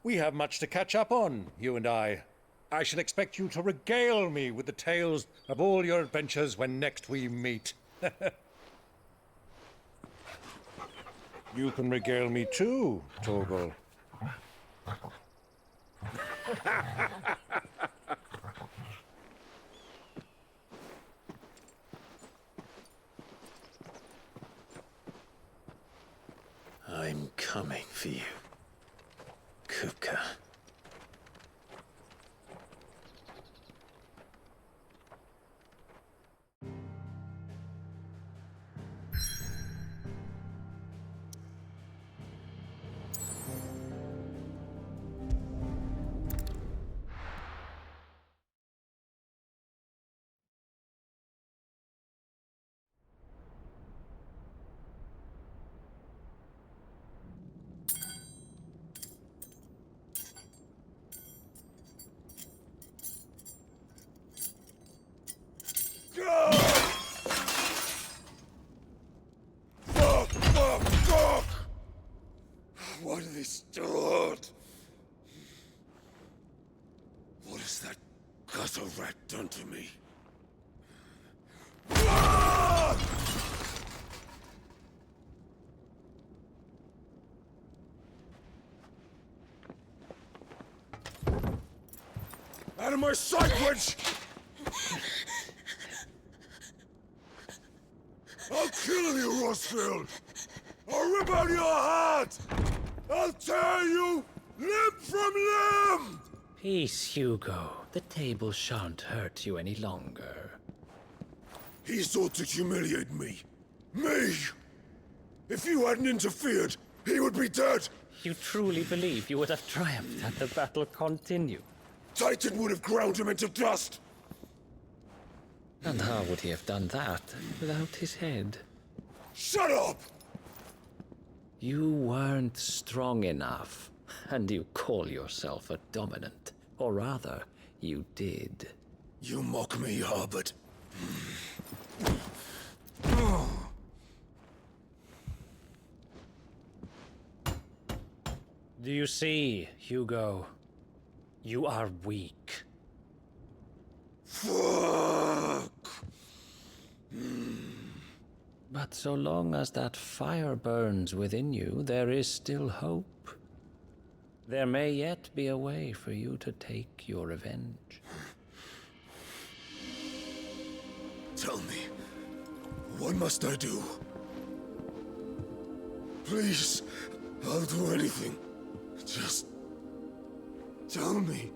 We have much to catch up on, you and I. I shall expect you to regale me with the tales of all your adventures when next we meet. You can regale me too, Torgal. I'm coming for you. Kupka. Fuck! Why do they still hurt? What has that gutter rat done to me? Out of my sight, witch! I'll kill you, Rossfield! I'll rip out your heart! I'll tear you limb from limb! Peace, Hugo. The table shan't hurt you any longer. He sought to humiliate me. Me! If you hadn't interfered, he would be dead! You truly believe you would have triumphed had the battle continued? Titan would have ground him into dust! And how would he have done that without his head? Shut up! You weren't strong enough, and you call yourself a dominant. Or rather, you did. You mock me, Harbert. Do you see, Hugo? You are weak. Fuck! But so long as that fire burns within you, there is still hope. There may yet be a way for you to take your revenge. Tell me, what must I do? Please, I'll do anything. Just tell me.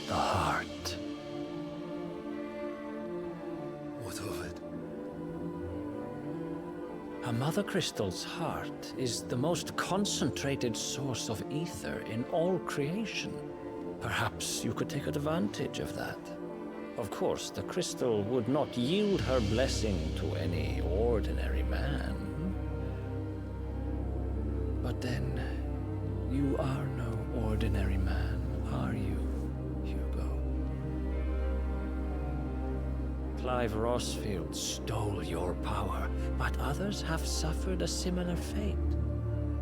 The heart. What of it? A mother crystal's heart is the most concentrated source of ether in all creation. Perhaps you could take advantage of that. Of course, the crystal would not yield her blessing to any ordinary man. But then, you are no ordinary man, are you, Hugo? Clive Rossfield stole your power, but others have suffered a similar fate,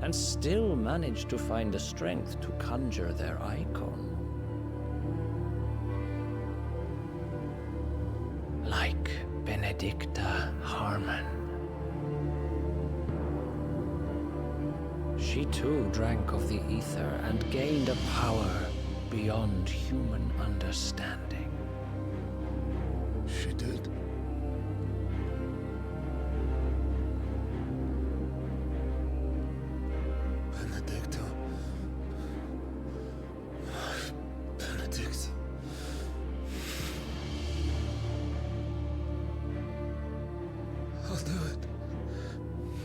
and still managed to find the strength to conjure their icon. Like Benedicta Harmon. She too drank of the ether and gained a power beyond human understanding. She did. Benedicta. Benedict. I'll do it.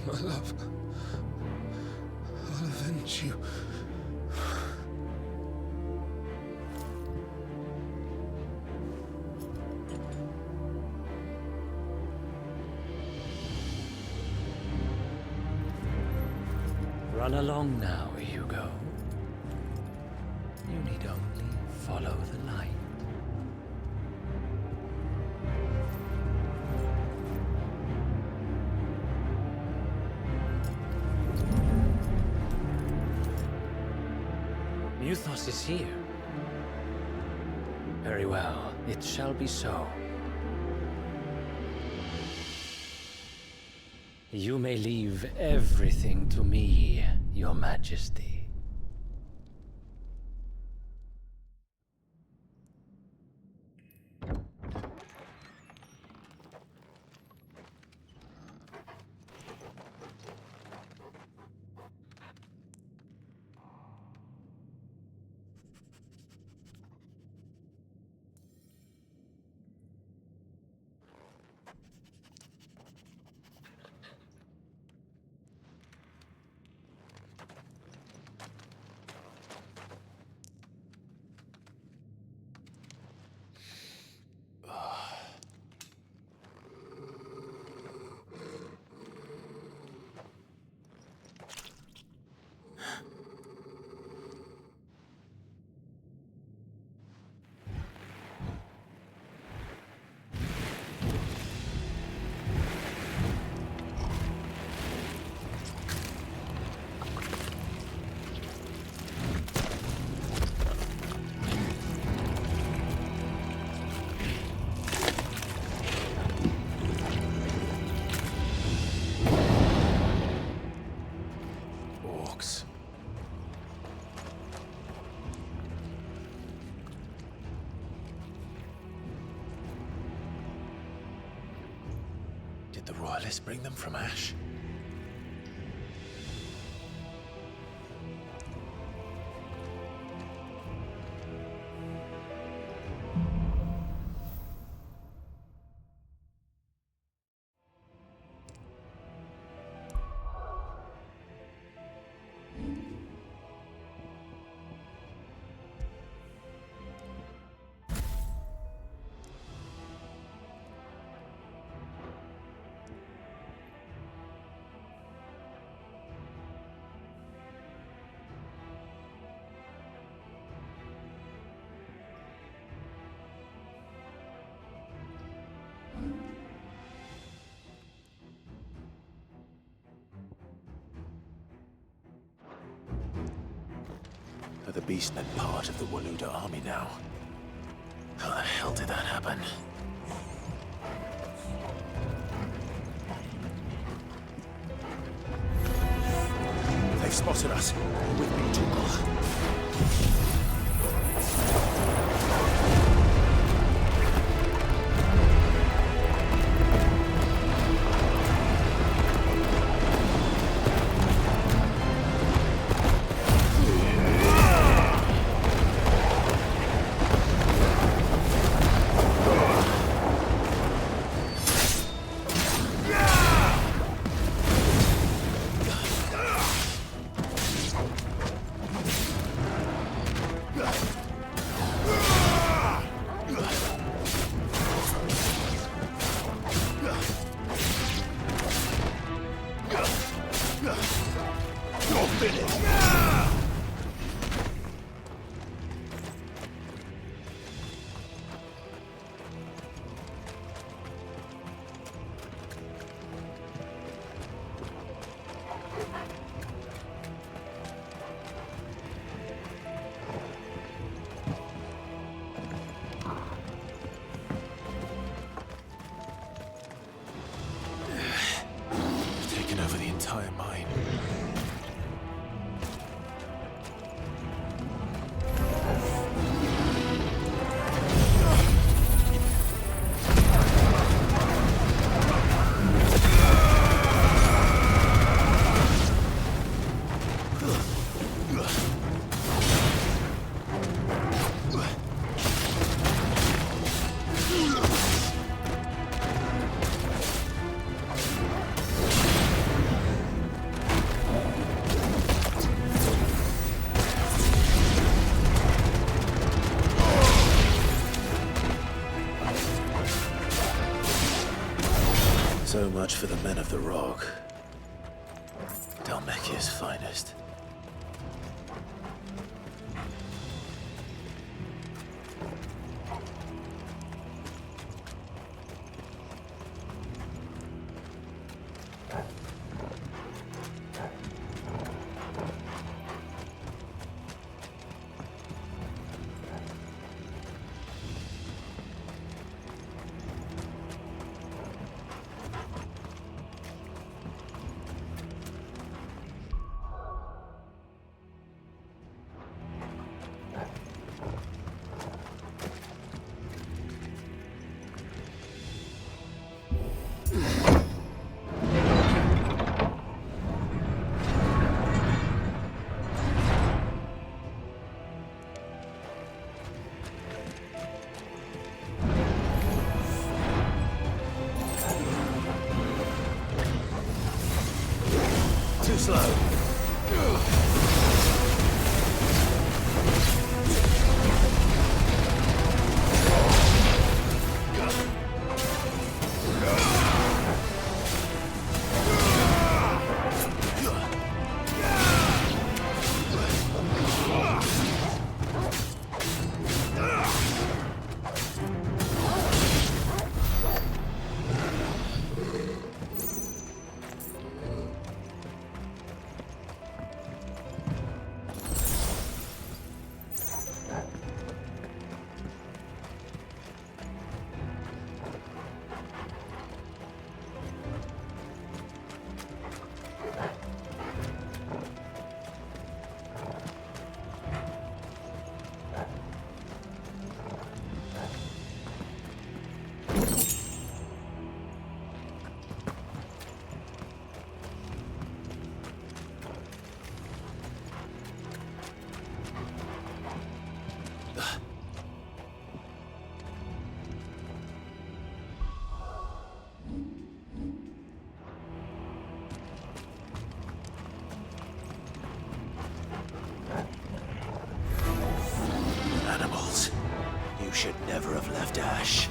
My love. I'll avenge you. Run along now, Hugo. You need only follow the light. Muthos is here. Very well, it shall be so. You may leave everything to me, Your Majesty. Did the Royalists bring them from Ash? Are the Beastmen part of the Waluda army now? How the hell did that happen? They've spotted us. With me, Dougal. Taken over the entire mine. So much for the men of the Rock. Dalmekia's finest. Too slow. dash.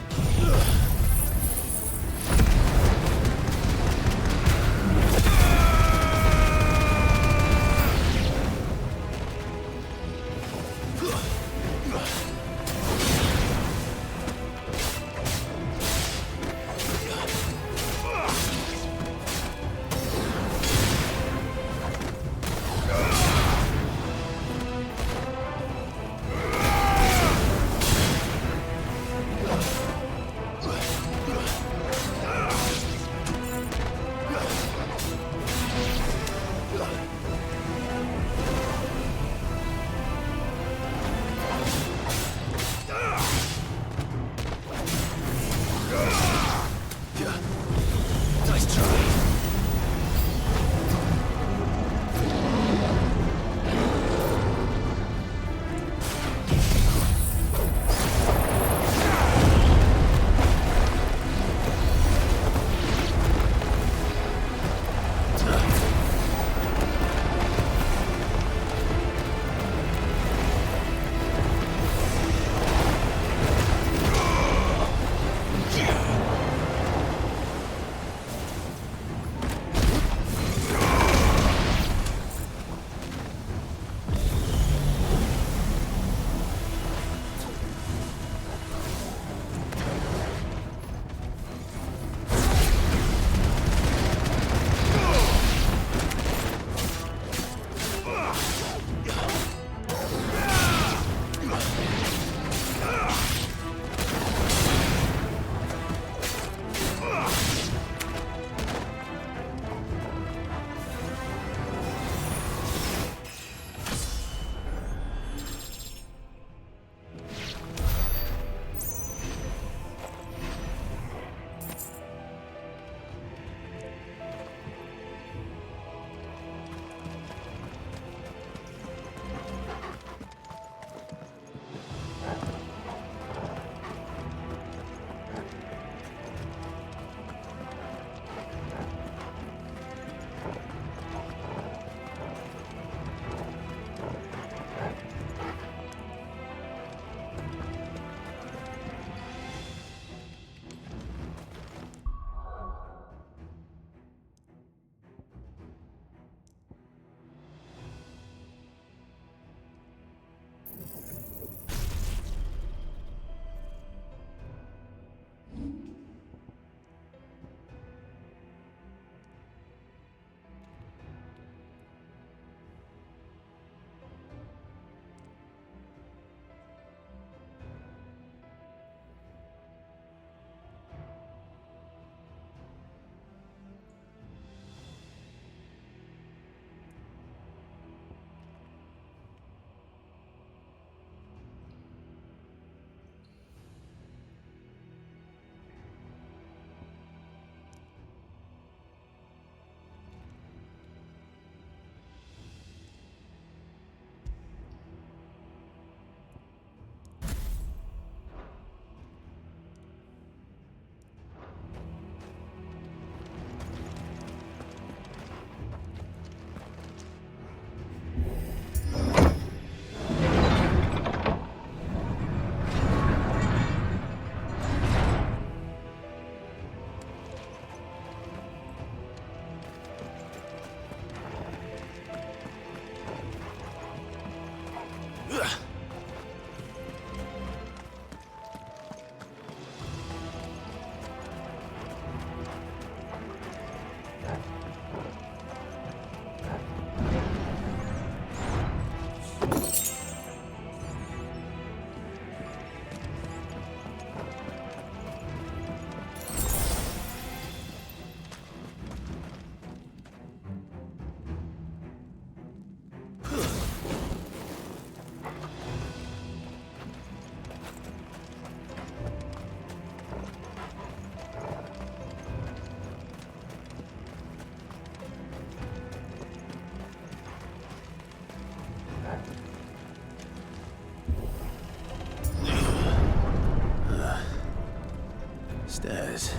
Stairs.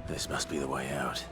This must be the way out.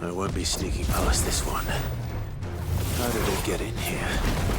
I won't be sneaking past this one. How did it get in here?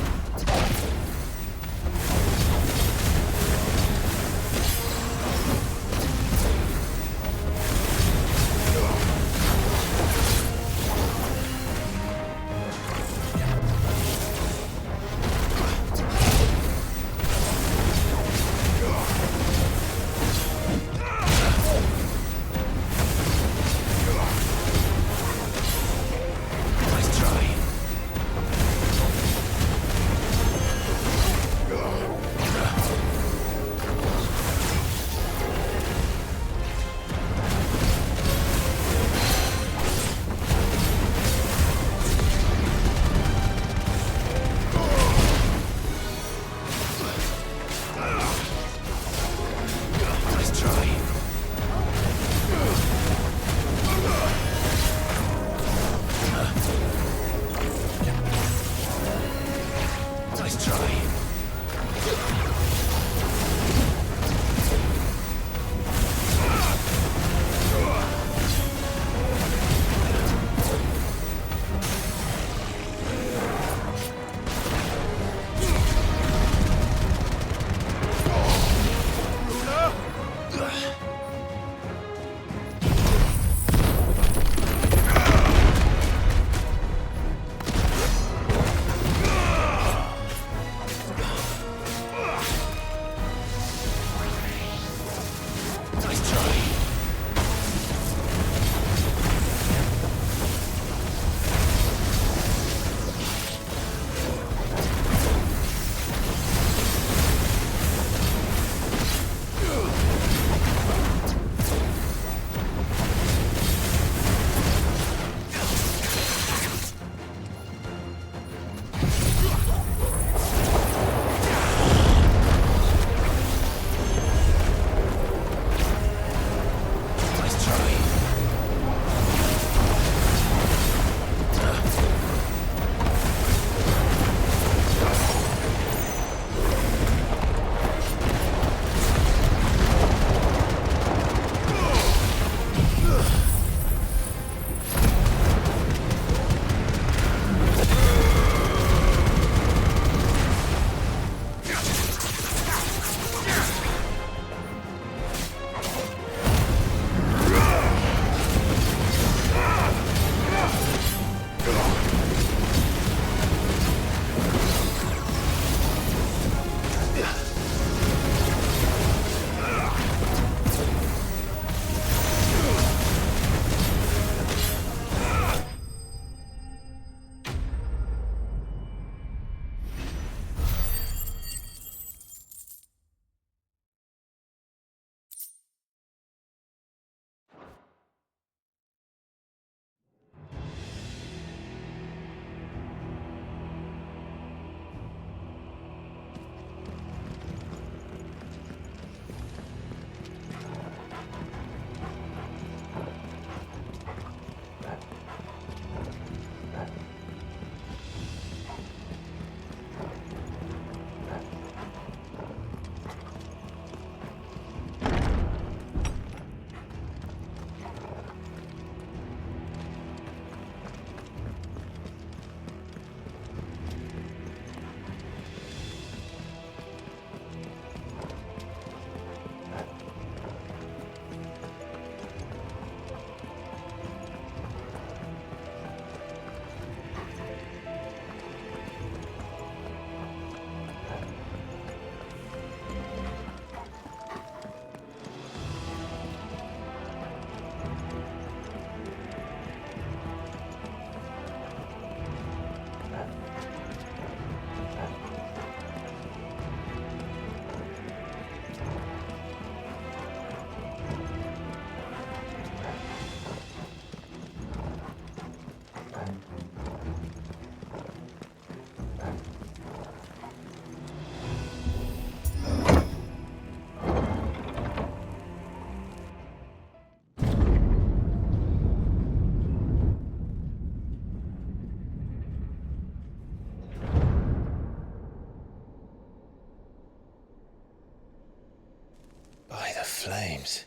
Flames.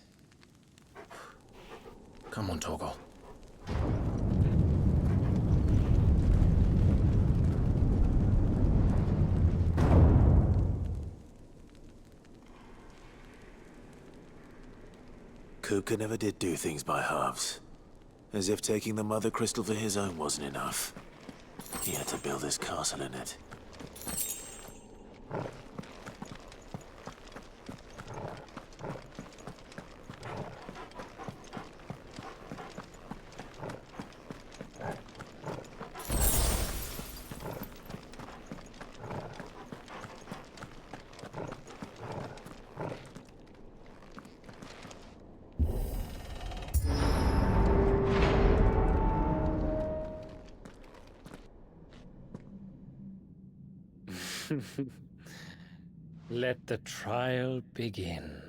Come on, Torgal. Luca never did do things by halves. As if taking the Mother Crystal for his own wasn't enough. He had to build his castle in it. Let the trial begin.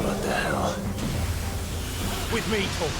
What the hell? With me, Tor.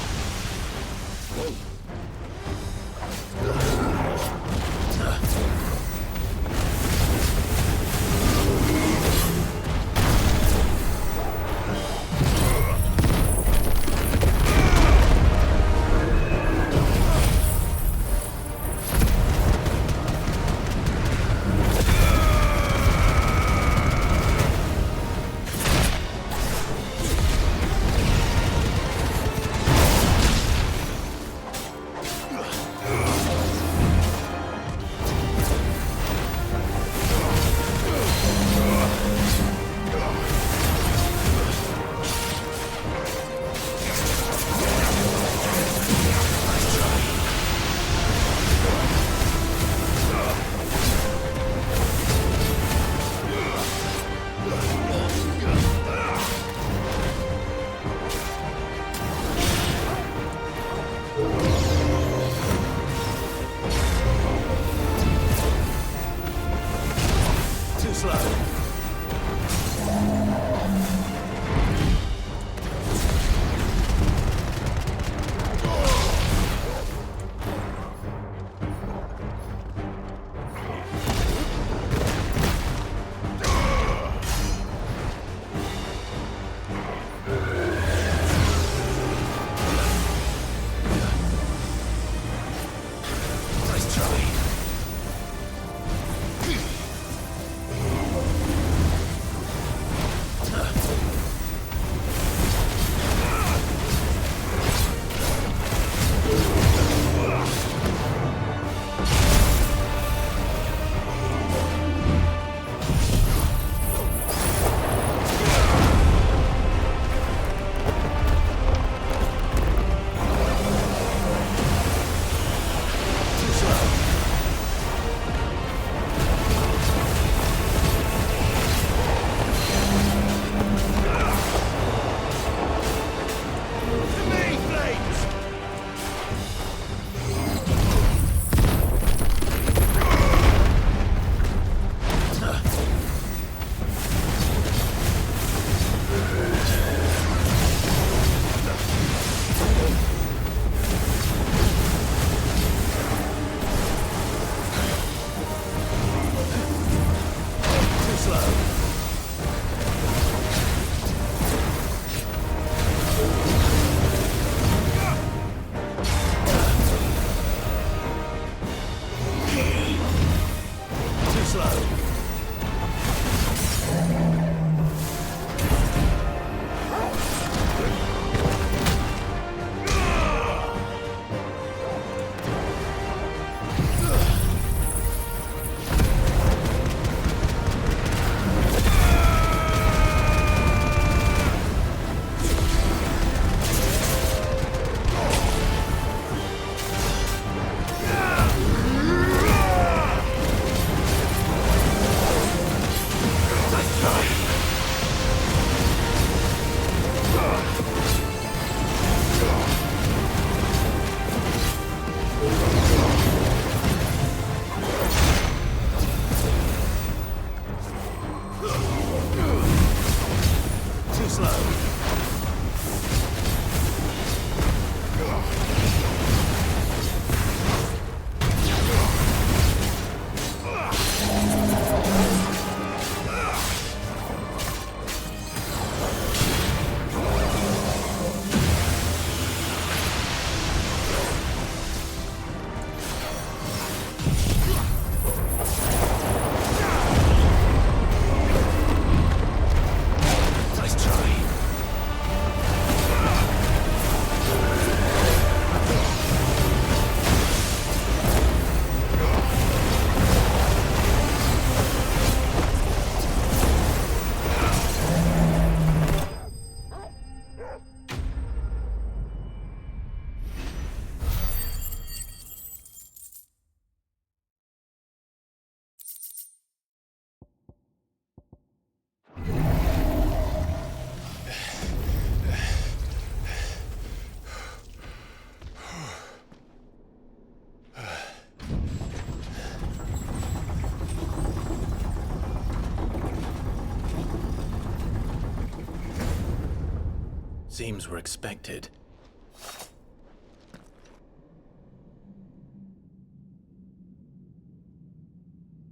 seems were expected.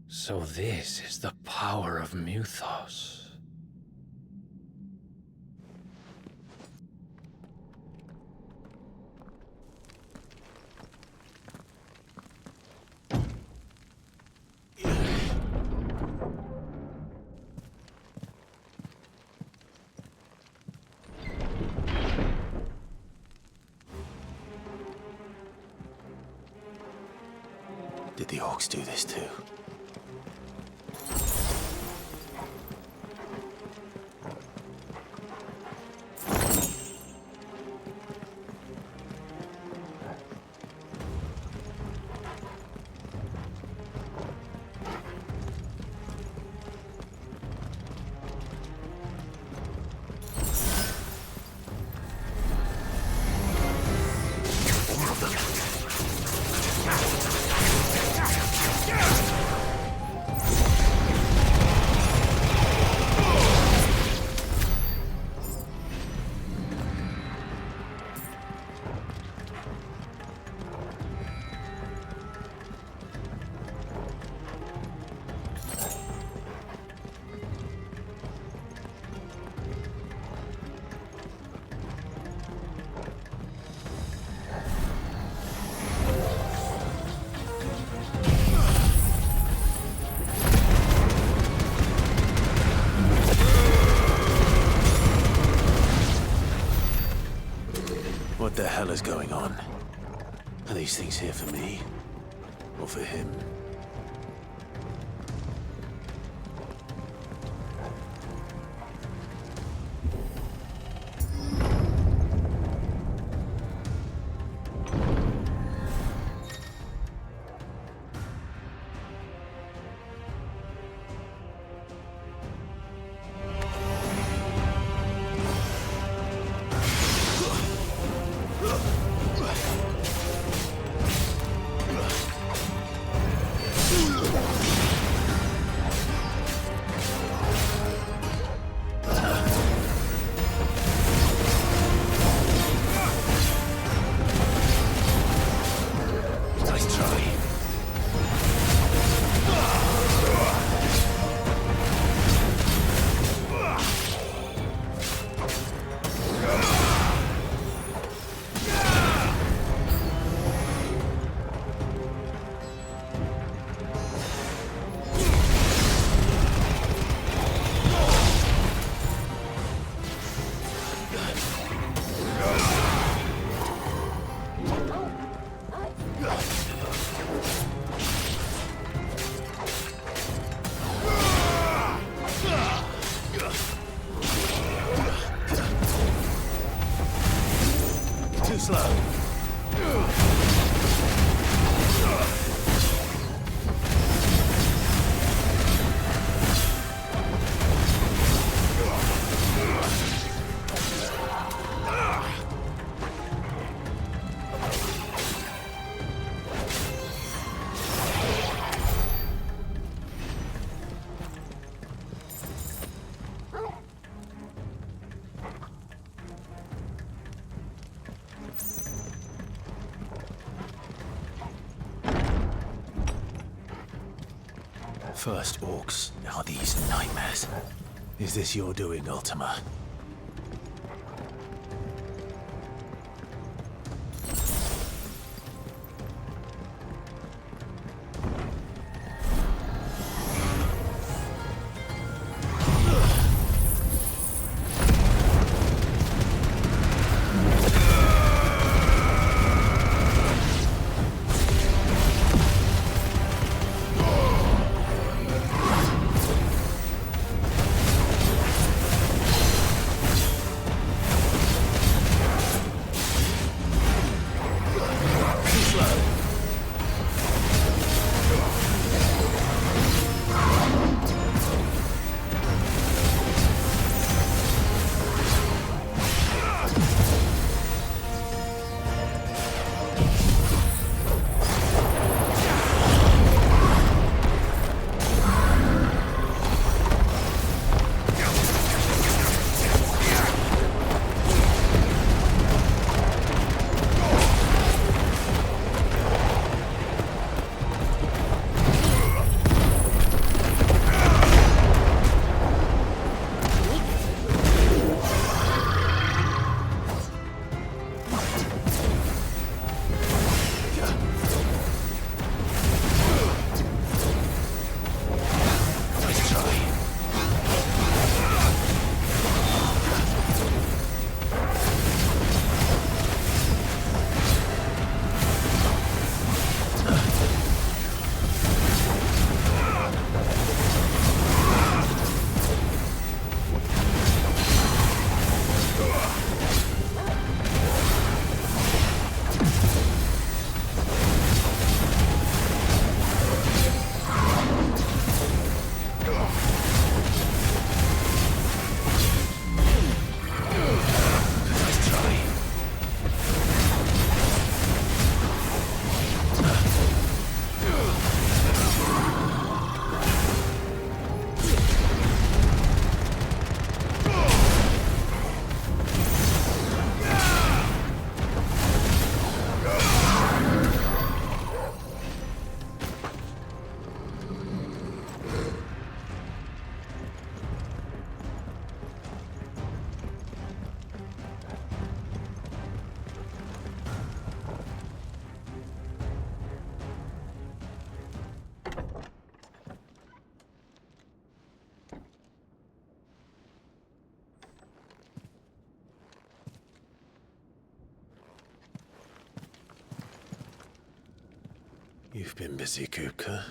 So this is the power of Mythos. Did the orcs do this too? What the hell is going on? Are these things here for me? Or for him? First orcs, now these nightmares. Is this your doing, Ultima? You've been busy, Kupka.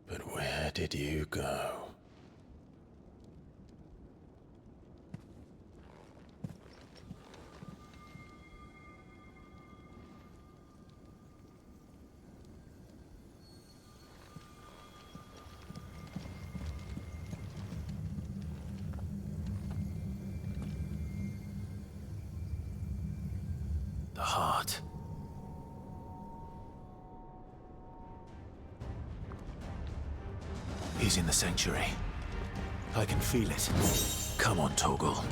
But where did you go? The heart. He's in the sanctuary. I can feel it. Come on, Torgal.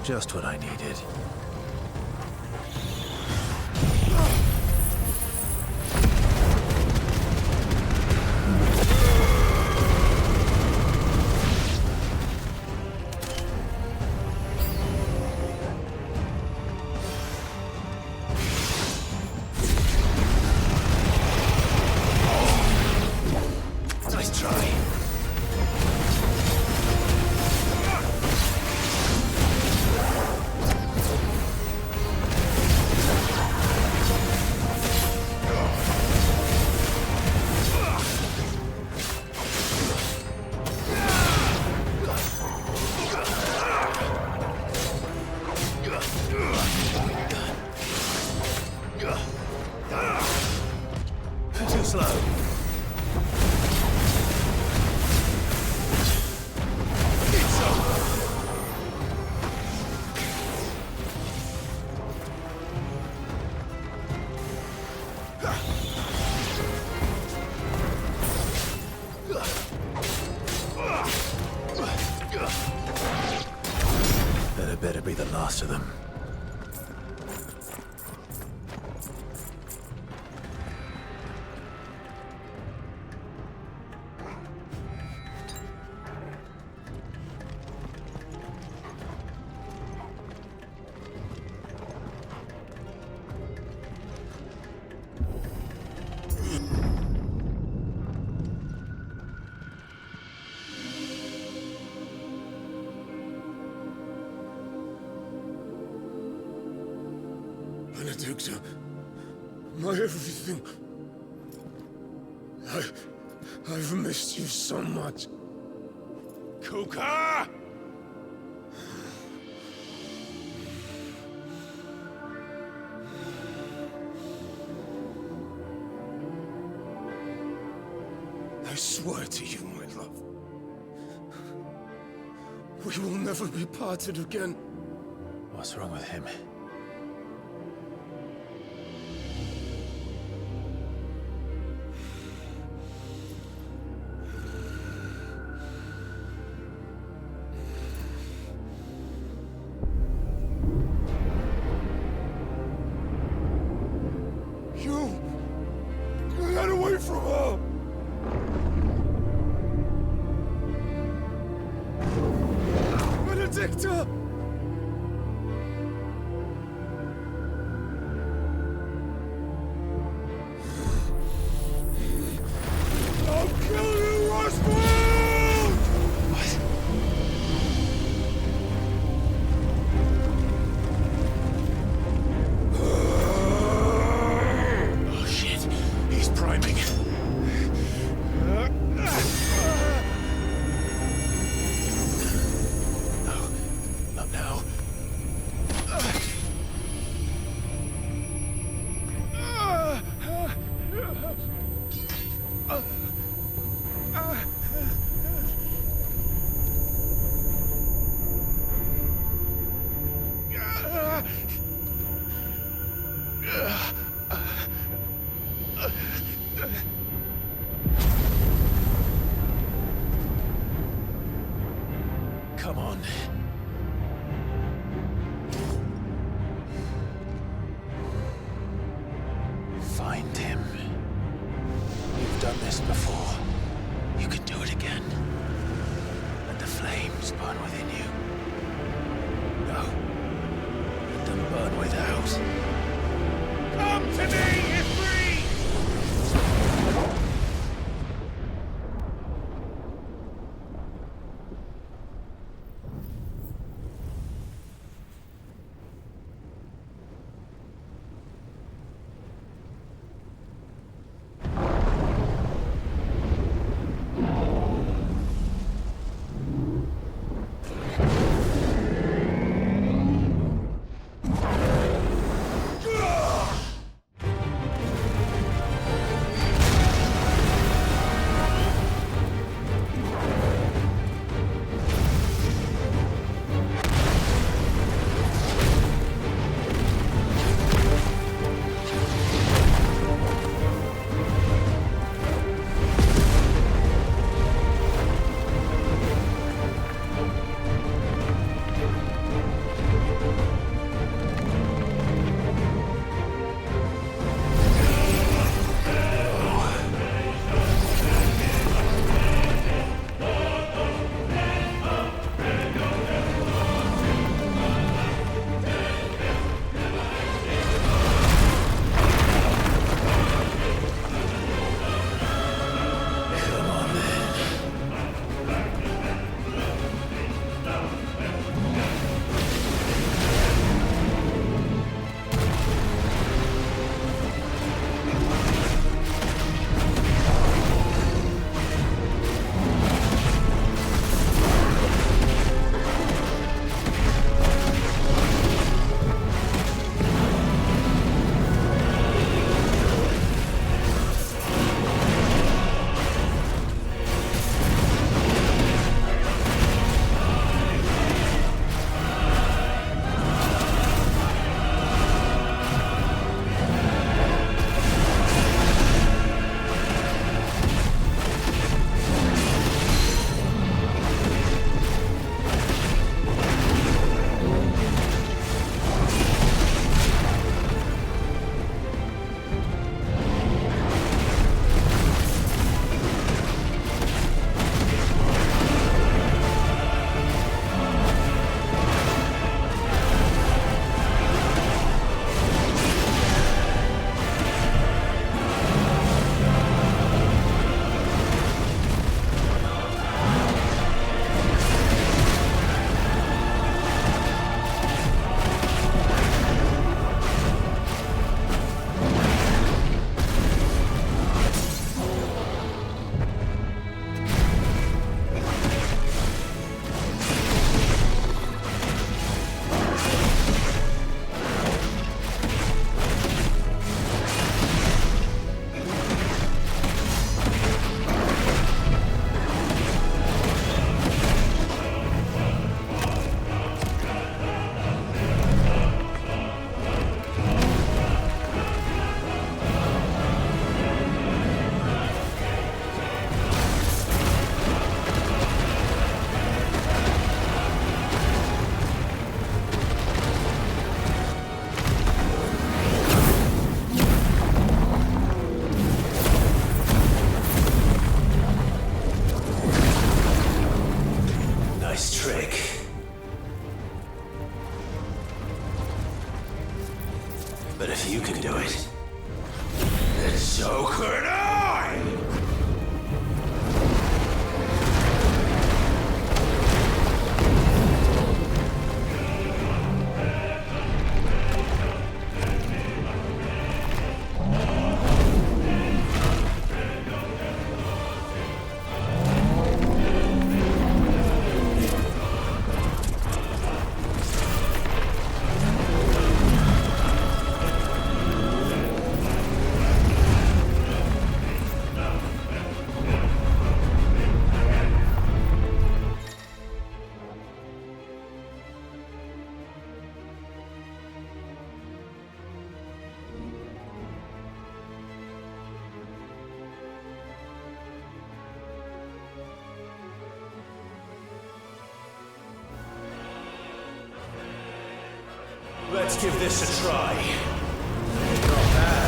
Just what I needed. Nice try. Too slow. It's over. That better be the last of them. Benedicta, my everything. I've missed you so much. Kuka! I swear to you, my love, we will never be parted again. What's wrong with him? from her! Benedicta! I'll kill you, Roswell! What? Oh shit, he's priming. No, not now. Come on. Find him. You've done this before. You can do it again. Let the flames burn within you. No. Let them burn without. Come to me, Ifrit! do it. And so could I! Let's give this a try. Not bad.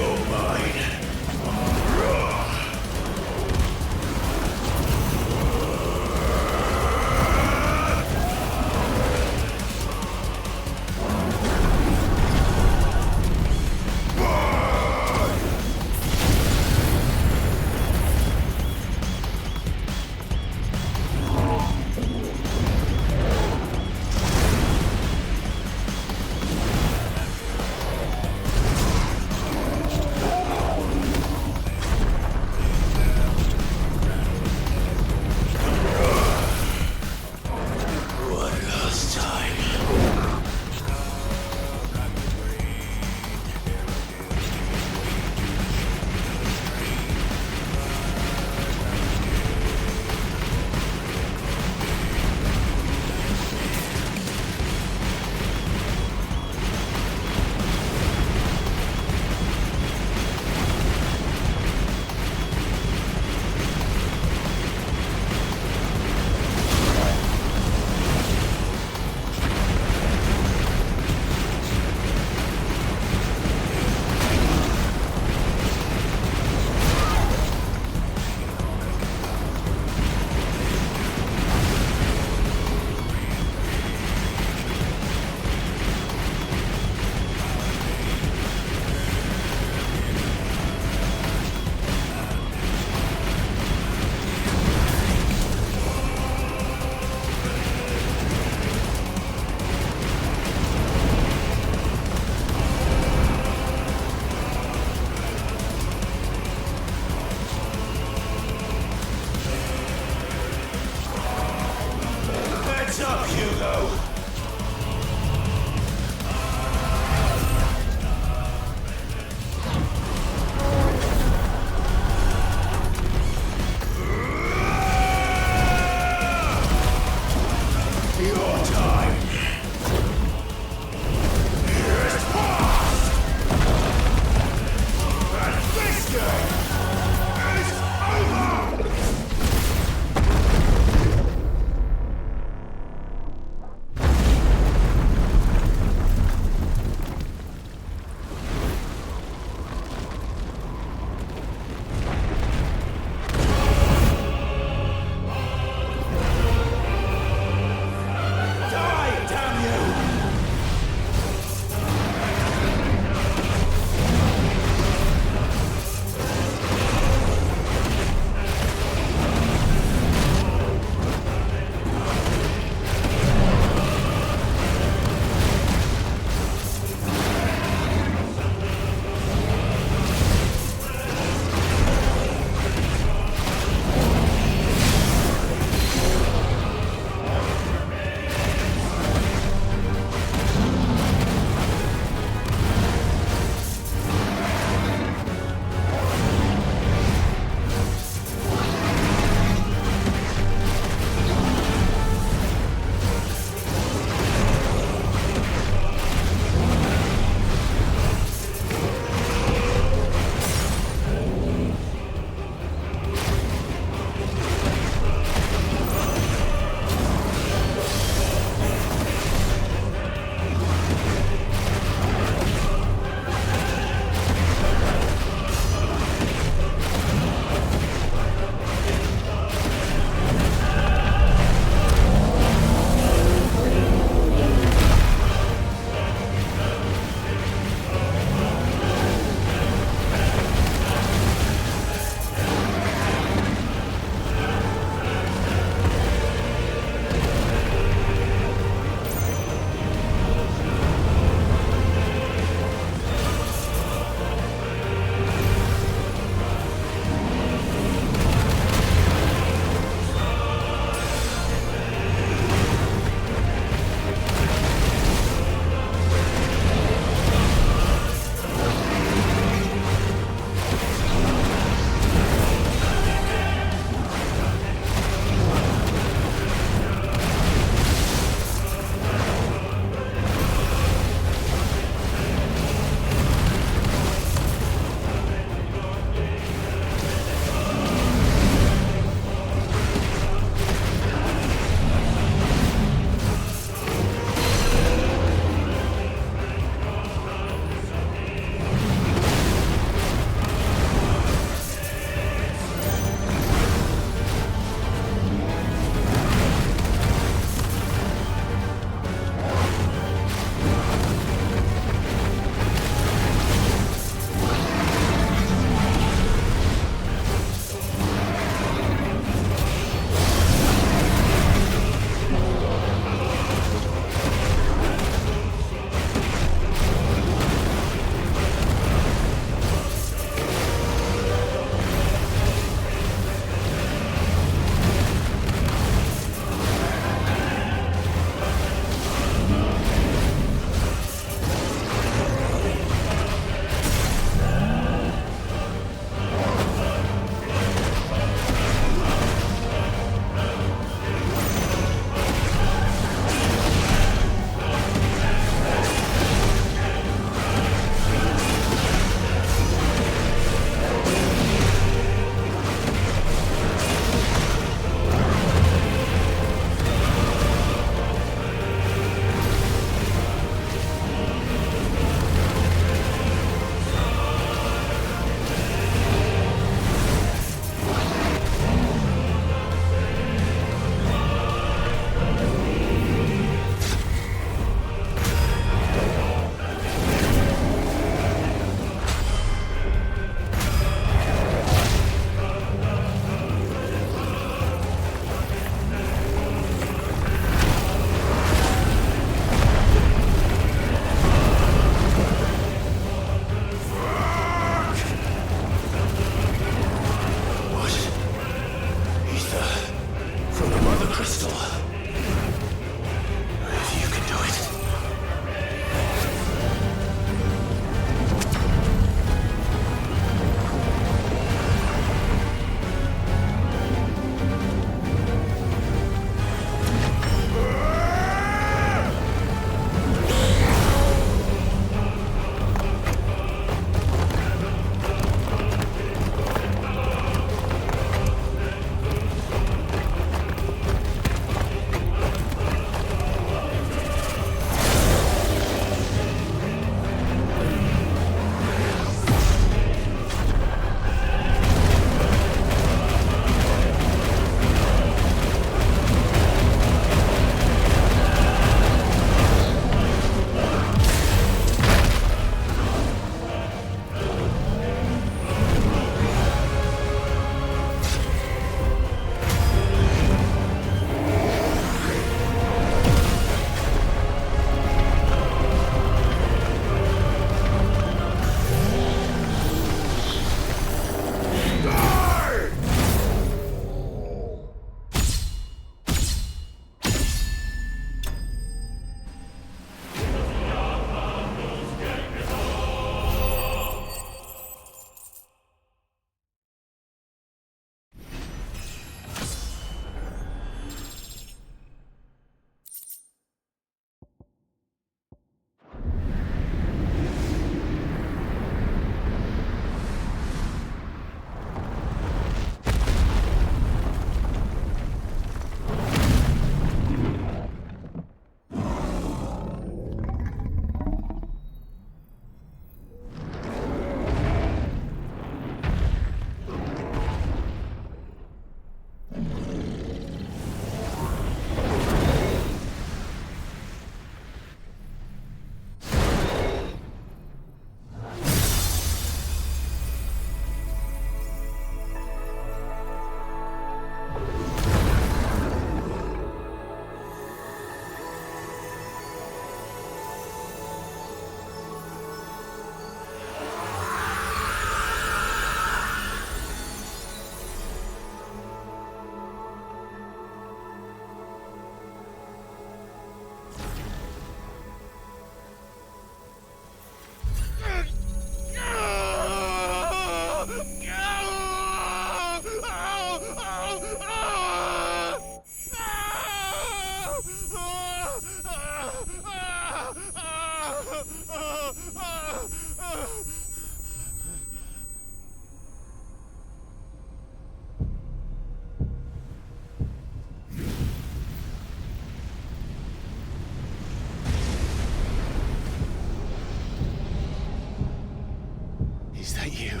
that you,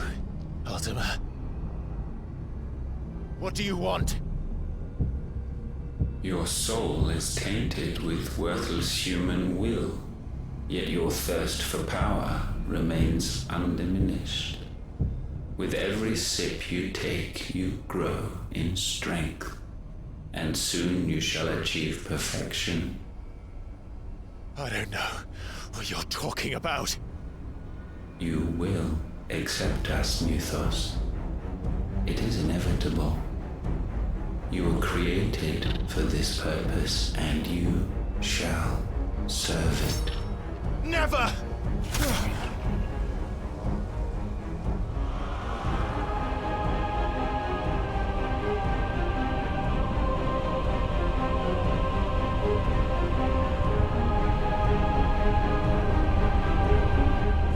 Ultima? What do you want? Your soul is tainted with worthless human will, yet your thirst for power remains undiminished. With every sip you take, you grow in strength, and soon you shall achieve perfection. I don't know what you're talking about. You will accept us, Mythos. It is inevitable. You were created for this purpose, and you shall serve it. Never!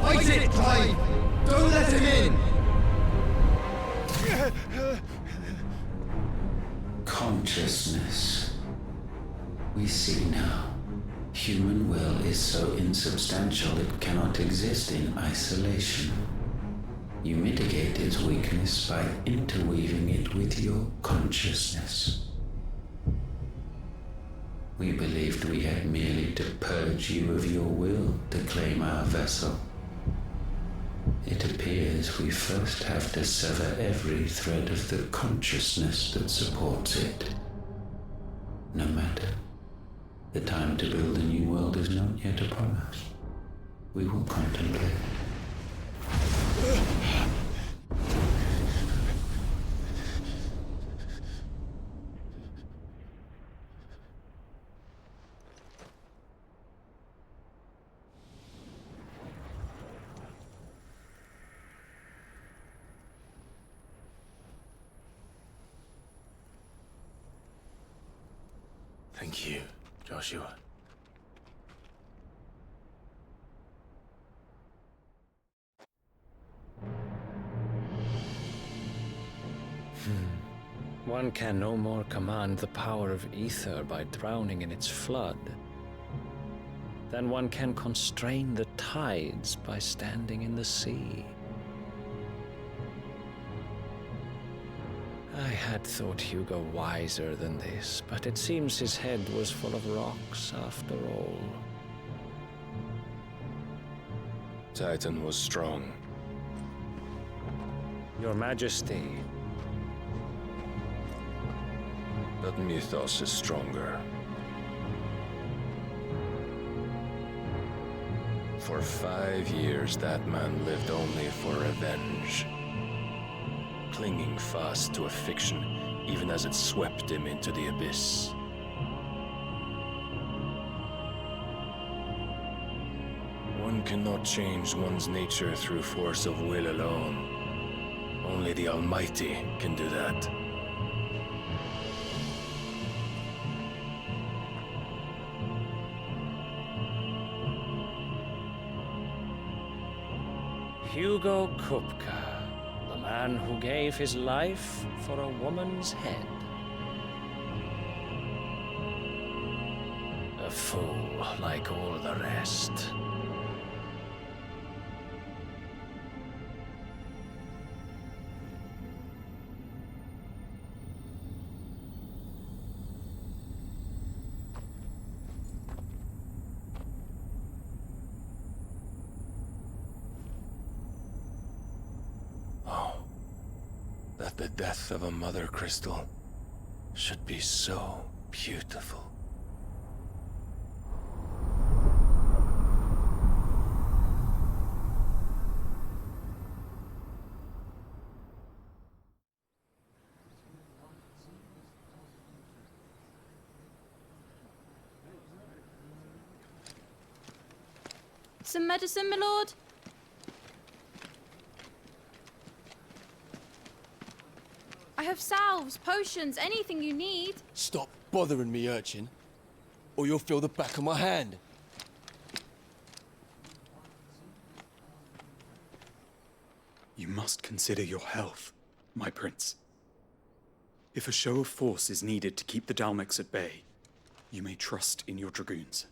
Fight it, Clive! Don't let him in! Consciousness. We see now. Human will is so insubstantial it cannot exist in isolation. You mitigate its weakness by interweaving it with your consciousness. We believed we had merely to purge you of your will to claim our vessel. It appears we first have to sever every thread of the consciousness that supports it. No matter. The time to build a new world is not yet upon us. We will contemplate. Thank you, Joshua. One can no more command the power of ether by drowning in its flood than one can constrain the tides by standing in the sea. I had thought Hugo wiser than this, but it seems his head was full of rocks after all. Titan was strong. Your Majesty. But Mythos is stronger. For 5 years, that man lived only for revenge. Clinging fast to a fiction, even as it swept him into the abyss. One cannot change one's nature through force of will alone. Only the Almighty can do that. Hugo Kupka, the man who gave his life for a woman's head. A fool like all the rest. That the death of a mother crystal should be so beautiful. Some medicine, my lord? I have salves, potions, anything you need. Stop bothering me, urchin, or you'll feel the back of my hand. You must consider your health, my prince. If a show of force is needed to keep the Dalmex at bay, you may trust in your dragoons.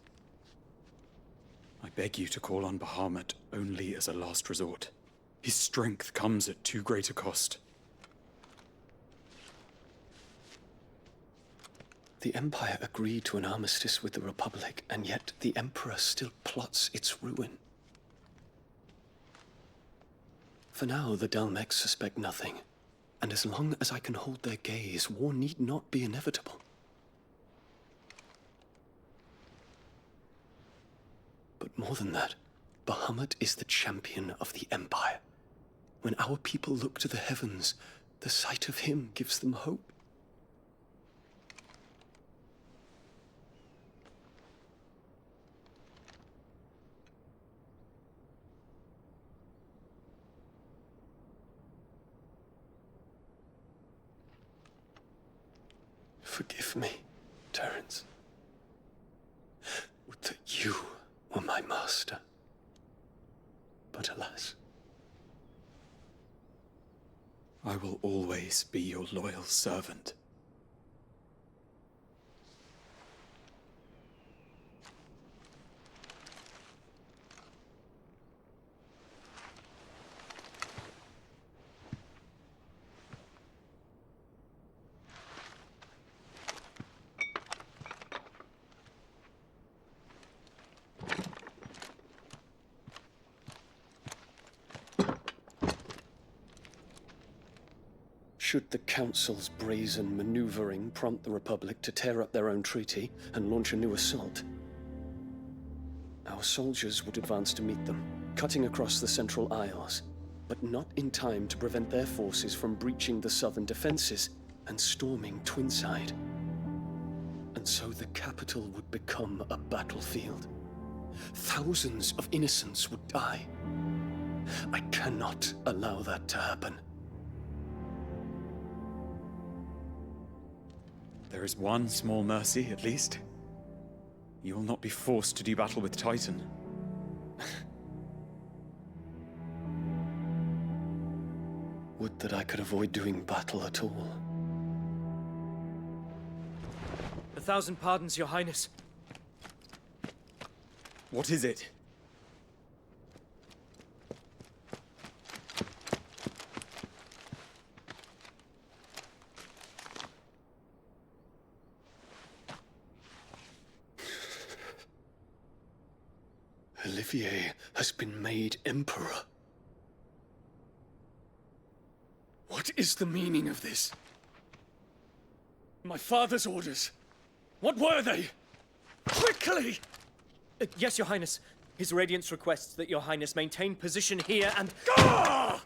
I beg you to call on Bahamut only as a last resort. His strength comes at too great a cost. The Empire agreed to an armistice with the Republic, and yet the Emperor still plots its ruin. For now, the Dalmex suspect nothing, and as long as I can hold their gaze, war need not be inevitable. But more than that, Bahamut is the champion of the Empire. When our people look to the heavens, the sight of him gives them hope. Forgive me, Terence. Would that you were my master. But alas. I will always be your loyal servant. Should the Council's brazen maneuvering prompt the Republic to tear up their own treaty and launch a new assault, our soldiers would advance to meet them, cutting across the Central Isles, but not in time to prevent their forces from breaching the southern defenses and storming Twinside. And so the capital would become a battlefield. Thousands of innocents would die. I cannot allow that to happen. There is one small mercy, at least. You will not be forced to do battle with Titan. Would that I could avoid doing battle at all. 1,000 pardons, Your Highness. What is it? Olivier has been made Emperor. What is the meaning of this? My father's orders. What were they? Quickly! Yes, Your Highness. His Radiance requests that Your Highness maintain position here and... Ah!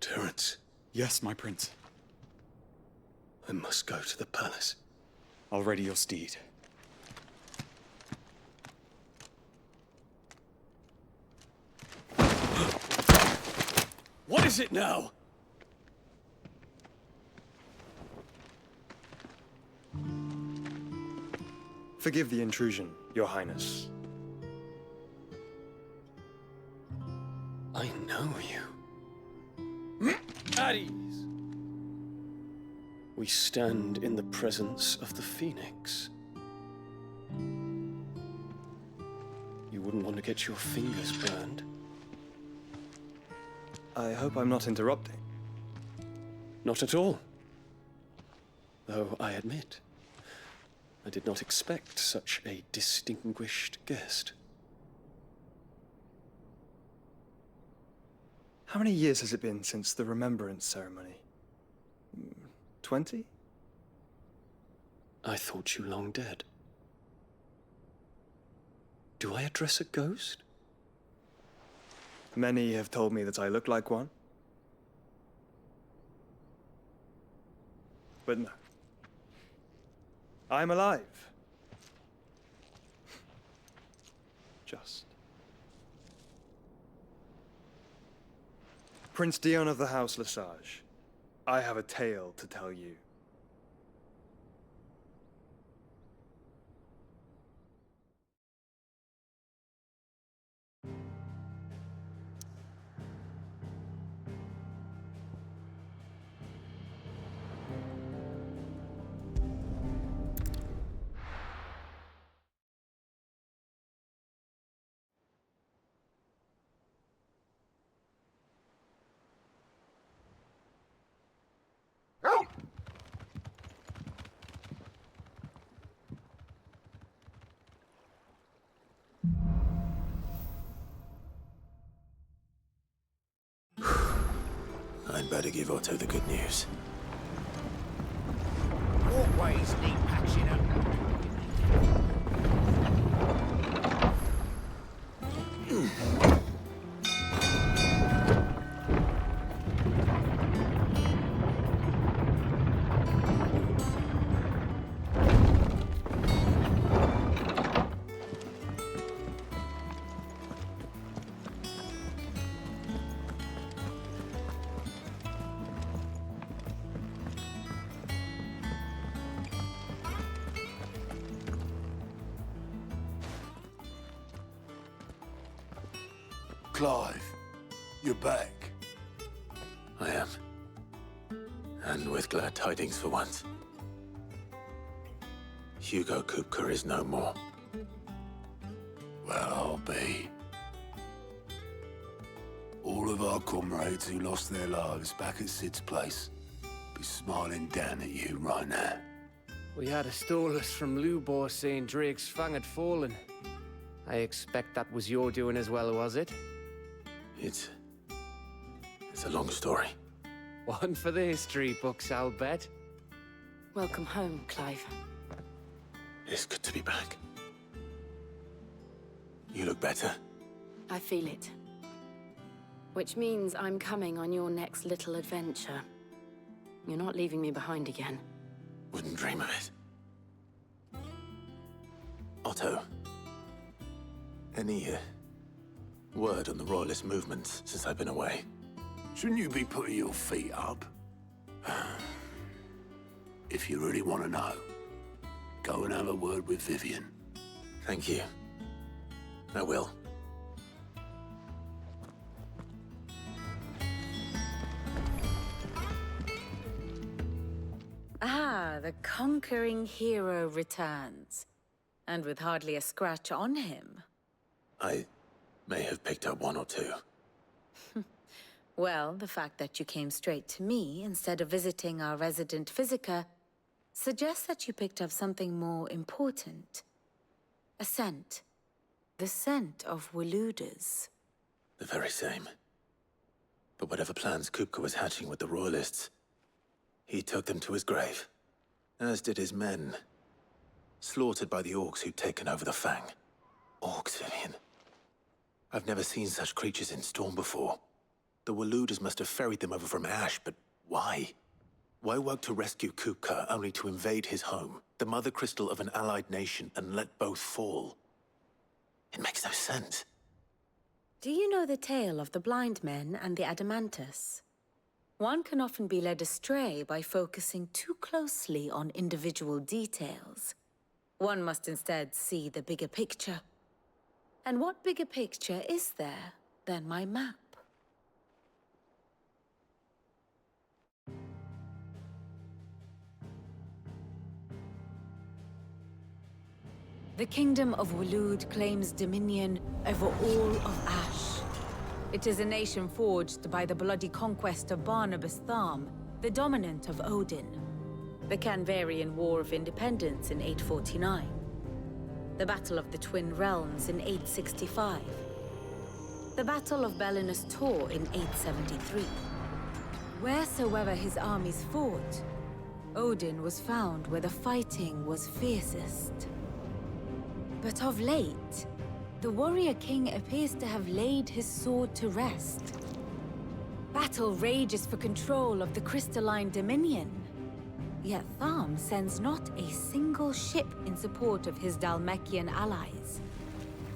Terence. Yes, my prince. I must go to the palace. I'll ready your steed. What is it now? Forgive the intrusion, Your Highness. I know you. At ease. We stand in the presence of the Phoenix. You wouldn't want to get your fingers burned. I hope I'm not interrupting. Not at all. Though I admit, I did not expect such a distinguished guest. How many years has it been since the Remembrance ceremony? 20? I thought you long dead. Do I address a ghost? Many have told me that I look like one. But no. I'm alive. Just. Prince Dion of the House Lesage, I have a tale to tell you. I'd better give Otto the good news. Walkways need patching up. Clive, you're back. I am. And with glad tidings for once. Hugo Kupka is no more. Well, I'll be. All of our comrades who lost their lives back at Sid's place be smiling down at you right now. We had a stolus from Lubor saying Drake's Fang had fallen. I expect that was your doing as well, was it? It's a long story. One for the history books, I'll bet. Welcome home, Clive. It's good to be back. You look better. I feel it. Which means I'm coming on your next little adventure. You're not leaving me behind again. Wouldn't dream of it. Otto. Any word on the Royalist movements since I've been away? Shouldn't you be putting your feet up? If you really want to know, go and have a word with Vivian. Thank you. I will. Ah, the conquering hero returns. And with hardly a scratch on him. I may have picked up one or two. Well, the fact that you came straight to me instead of visiting our resident physiker suggests that you picked up something more important. A scent. The scent of Waludas. The very same. But whatever plans Kupka was hatching with the Royalists, he took them to his grave. As did his men. Slaughtered by the orcs who'd taken over the Fang. Orcs, Vivian. I've never seen such creatures in Storm before. The Waludas must have ferried them over from Ash, but why? Why work to rescue Kupka only to invade his home, the mother crystal of an allied nation, and let both fall? It makes no sense. Do you know the tale of the blind men and the Adamantus? One can often be led astray by focusing too closely on individual details. One must instead see the bigger picture. And what bigger picture is there than my map? The Kingdom of Waloed claims dominion over all of Ash. It is a nation forged by the bloody conquest of Barnabas Tharm, the dominant of Odin. The Canvarian War of Independence in 849. The Battle of the Twin Realms in 865. The Battle of Belinus Tor in 873. Wheresoever his armies fought, Odin was found where the fighting was fiercest. But of late, the warrior king appears to have laid his sword to rest. Battle rages for control of the crystalline dominion. Yet Tharm sends not a single ship in support of his Dhalmekian allies.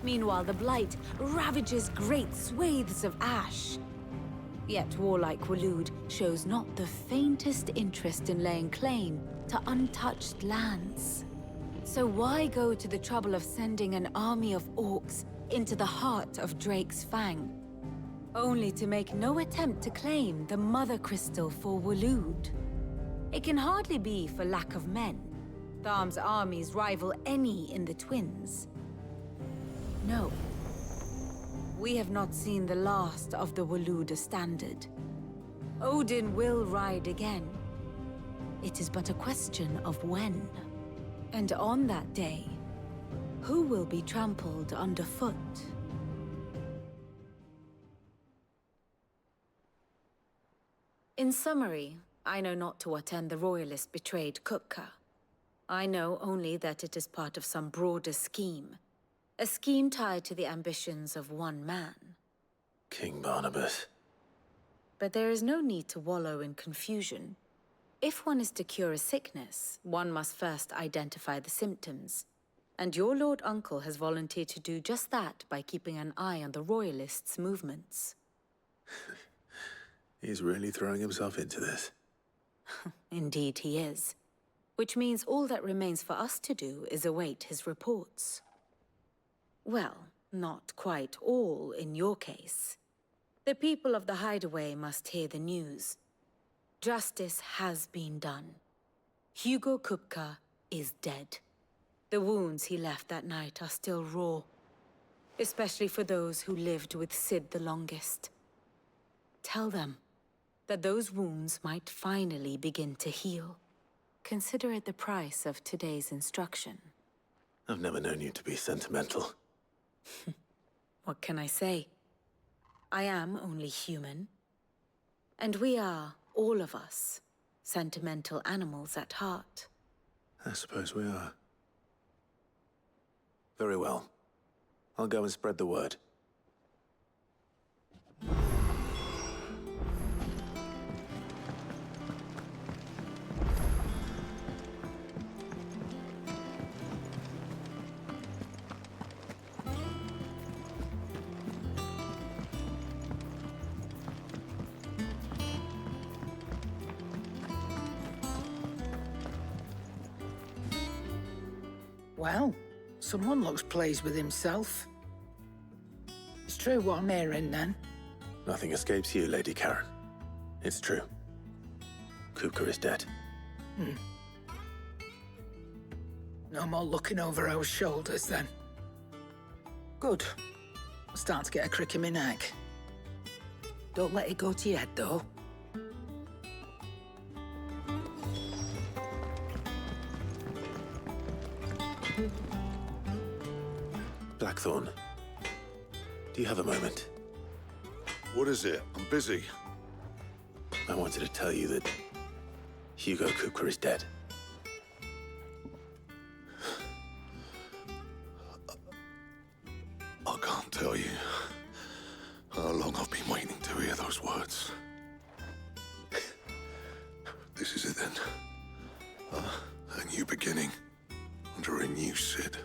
Meanwhile, the Blight ravages great swathes of Ash. Yet warlike Waloed shows not the faintest interest in laying claim to untouched lands. So why go to the trouble of sending an army of orcs into the heart of Drake's Fang, only to make no attempt to claim the Mother Crystal for Waloed? It can hardly be for lack of men. Tharm's armies rival any in the Twins. No. We have not seen the last of the Waluda standard. Odin will ride again. It is but a question of when. And on that day, who will be trampled underfoot? In summary, I know not to what end the Royalists betrayed Kupka. I know only that it is part of some broader scheme. A scheme tied to the ambitions of one man. King Barnabas. But there is no need to wallow in confusion. If one is to cure a sickness, one must first identify the symptoms. And your Lord Uncle has volunteered to do just that by keeping an eye on the Royalists' movements. He's really throwing himself into this. Indeed he is. Which means all that remains for us to do is await his reports. Well, not quite all in your case. The people of the Hideaway must hear the news. Justice has been done. Hugo Kupka is dead. The wounds he left that night are still raw, especially for those who lived with Sid the longest. Tell them that those wounds might finally begin to heal. Consider it the price of today's instruction. I've never known you to be sentimental. What can I say? I am only human. And we are, all of us, sentimental animals at heart. I suppose we are. Very well. I'll go and spread the word. Well, someone looks pleased with himself. It's true what I'm hearing, then. Nothing escapes you, Lady Karen. It's true. Kupka is dead. No more looking over our shoulders, then. Good. I'm starting to get a crick in my neck. Don't let it go to your head, though. Blackthorn, do you have a moment? What is it? I'm busy. I wanted to tell you that Hugo Kupka is dead. I can't tell you how long I've been waiting to hear those words. This is it then. A new beginning under a new Sid.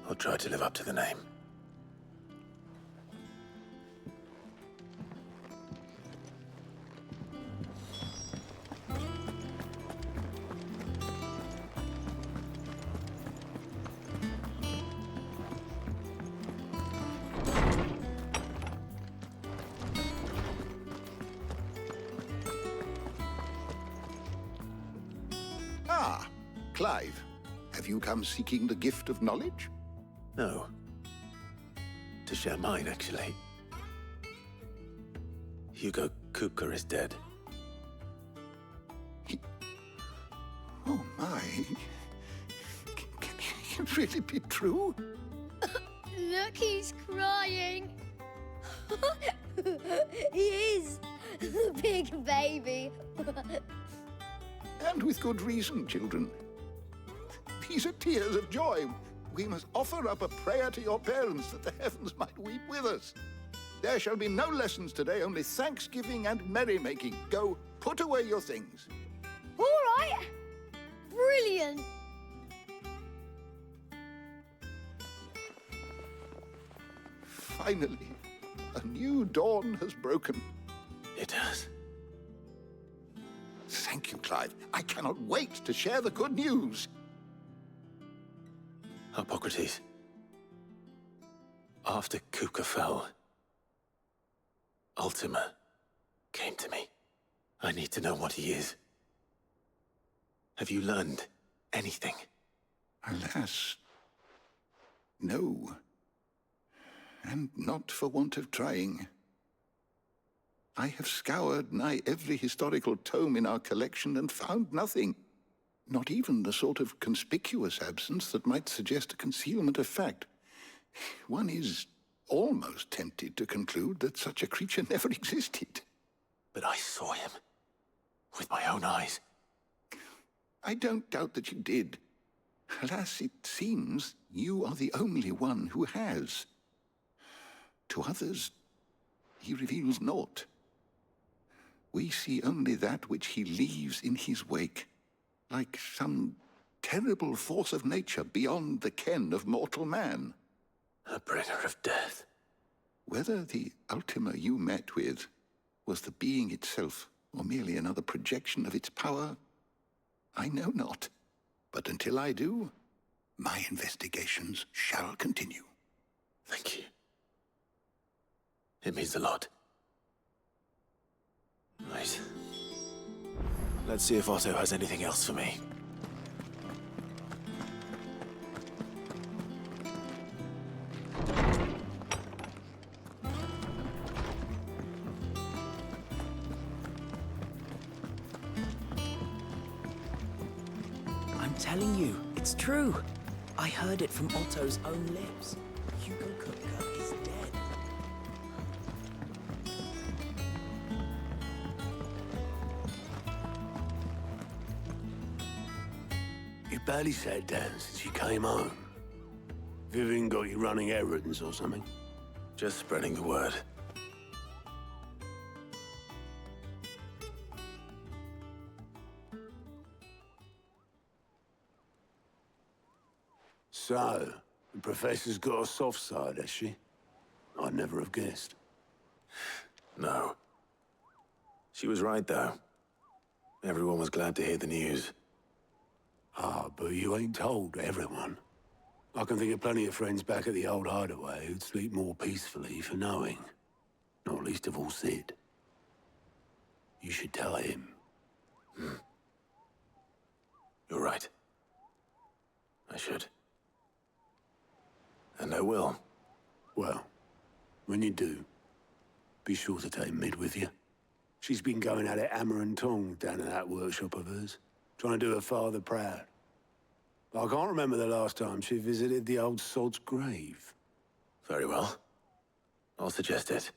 I'll try to live up to the name. Ah, Clive. Have you come seeking the gift of knowledge? No. To share mine, actually. Hugo Kupka is dead. Oh, my. Can it really be true? Look, he's crying. He is. Big baby. And with good reason, children. These are tears of joy. We must offer up a prayer to your parents that the heavens might weep with us. There shall be no lessons today, only thanksgiving and merrymaking. Go, put away your things. All right. Brilliant. Finally, a new dawn has broken. It has. Thank you, Clive. I cannot wait to share the good news. Hippocrates. After Kupka fell, Ultima came to me. I need to know what he is. Have you learned anything? Alas, no. And not for want of trying. I have scoured nigh every historical tome in our collection and found nothing. Not even the sort of conspicuous absence that might suggest a concealment of fact. One is almost tempted to conclude that such a creature never existed. But I saw him. With my own eyes. I don't doubt that you did. Alas, it seems you are the only one who has. To others, he reveals naught. We see only that which he leaves in his wake, like some terrible force of nature beyond the ken of mortal man. A bringer of death. Whether the Ultima you met with was the being itself, or merely another projection of its power, I know not. But until I do, my investigations shall continue. Thank you. It means a lot. Right. Let's see if Otto has anything else for me. I'm telling you, it's true. I heard it from Otto's own lips. Hugo Kupka is dead. You barely sat down since you came home. Vivian got you running errands or something? Just spreading the word. So, the Professor's got a soft side, has she? I'd never have guessed. No. She was right, though. Everyone was glad to hear the news. Ah, but you ain't told everyone. I can think of plenty of friends back at the old hideaway who'd sleep more peacefully for knowing. Not least of all Sid. You should tell him. You're right. I should. And I will. Well, when you do, be sure to take Mid with you. She's been going at it hammer and tongs down at that workshop of hers, trying to do her father proud. But I can't remember the last time she visited the old sod's grave. Very well. I'll suggest it.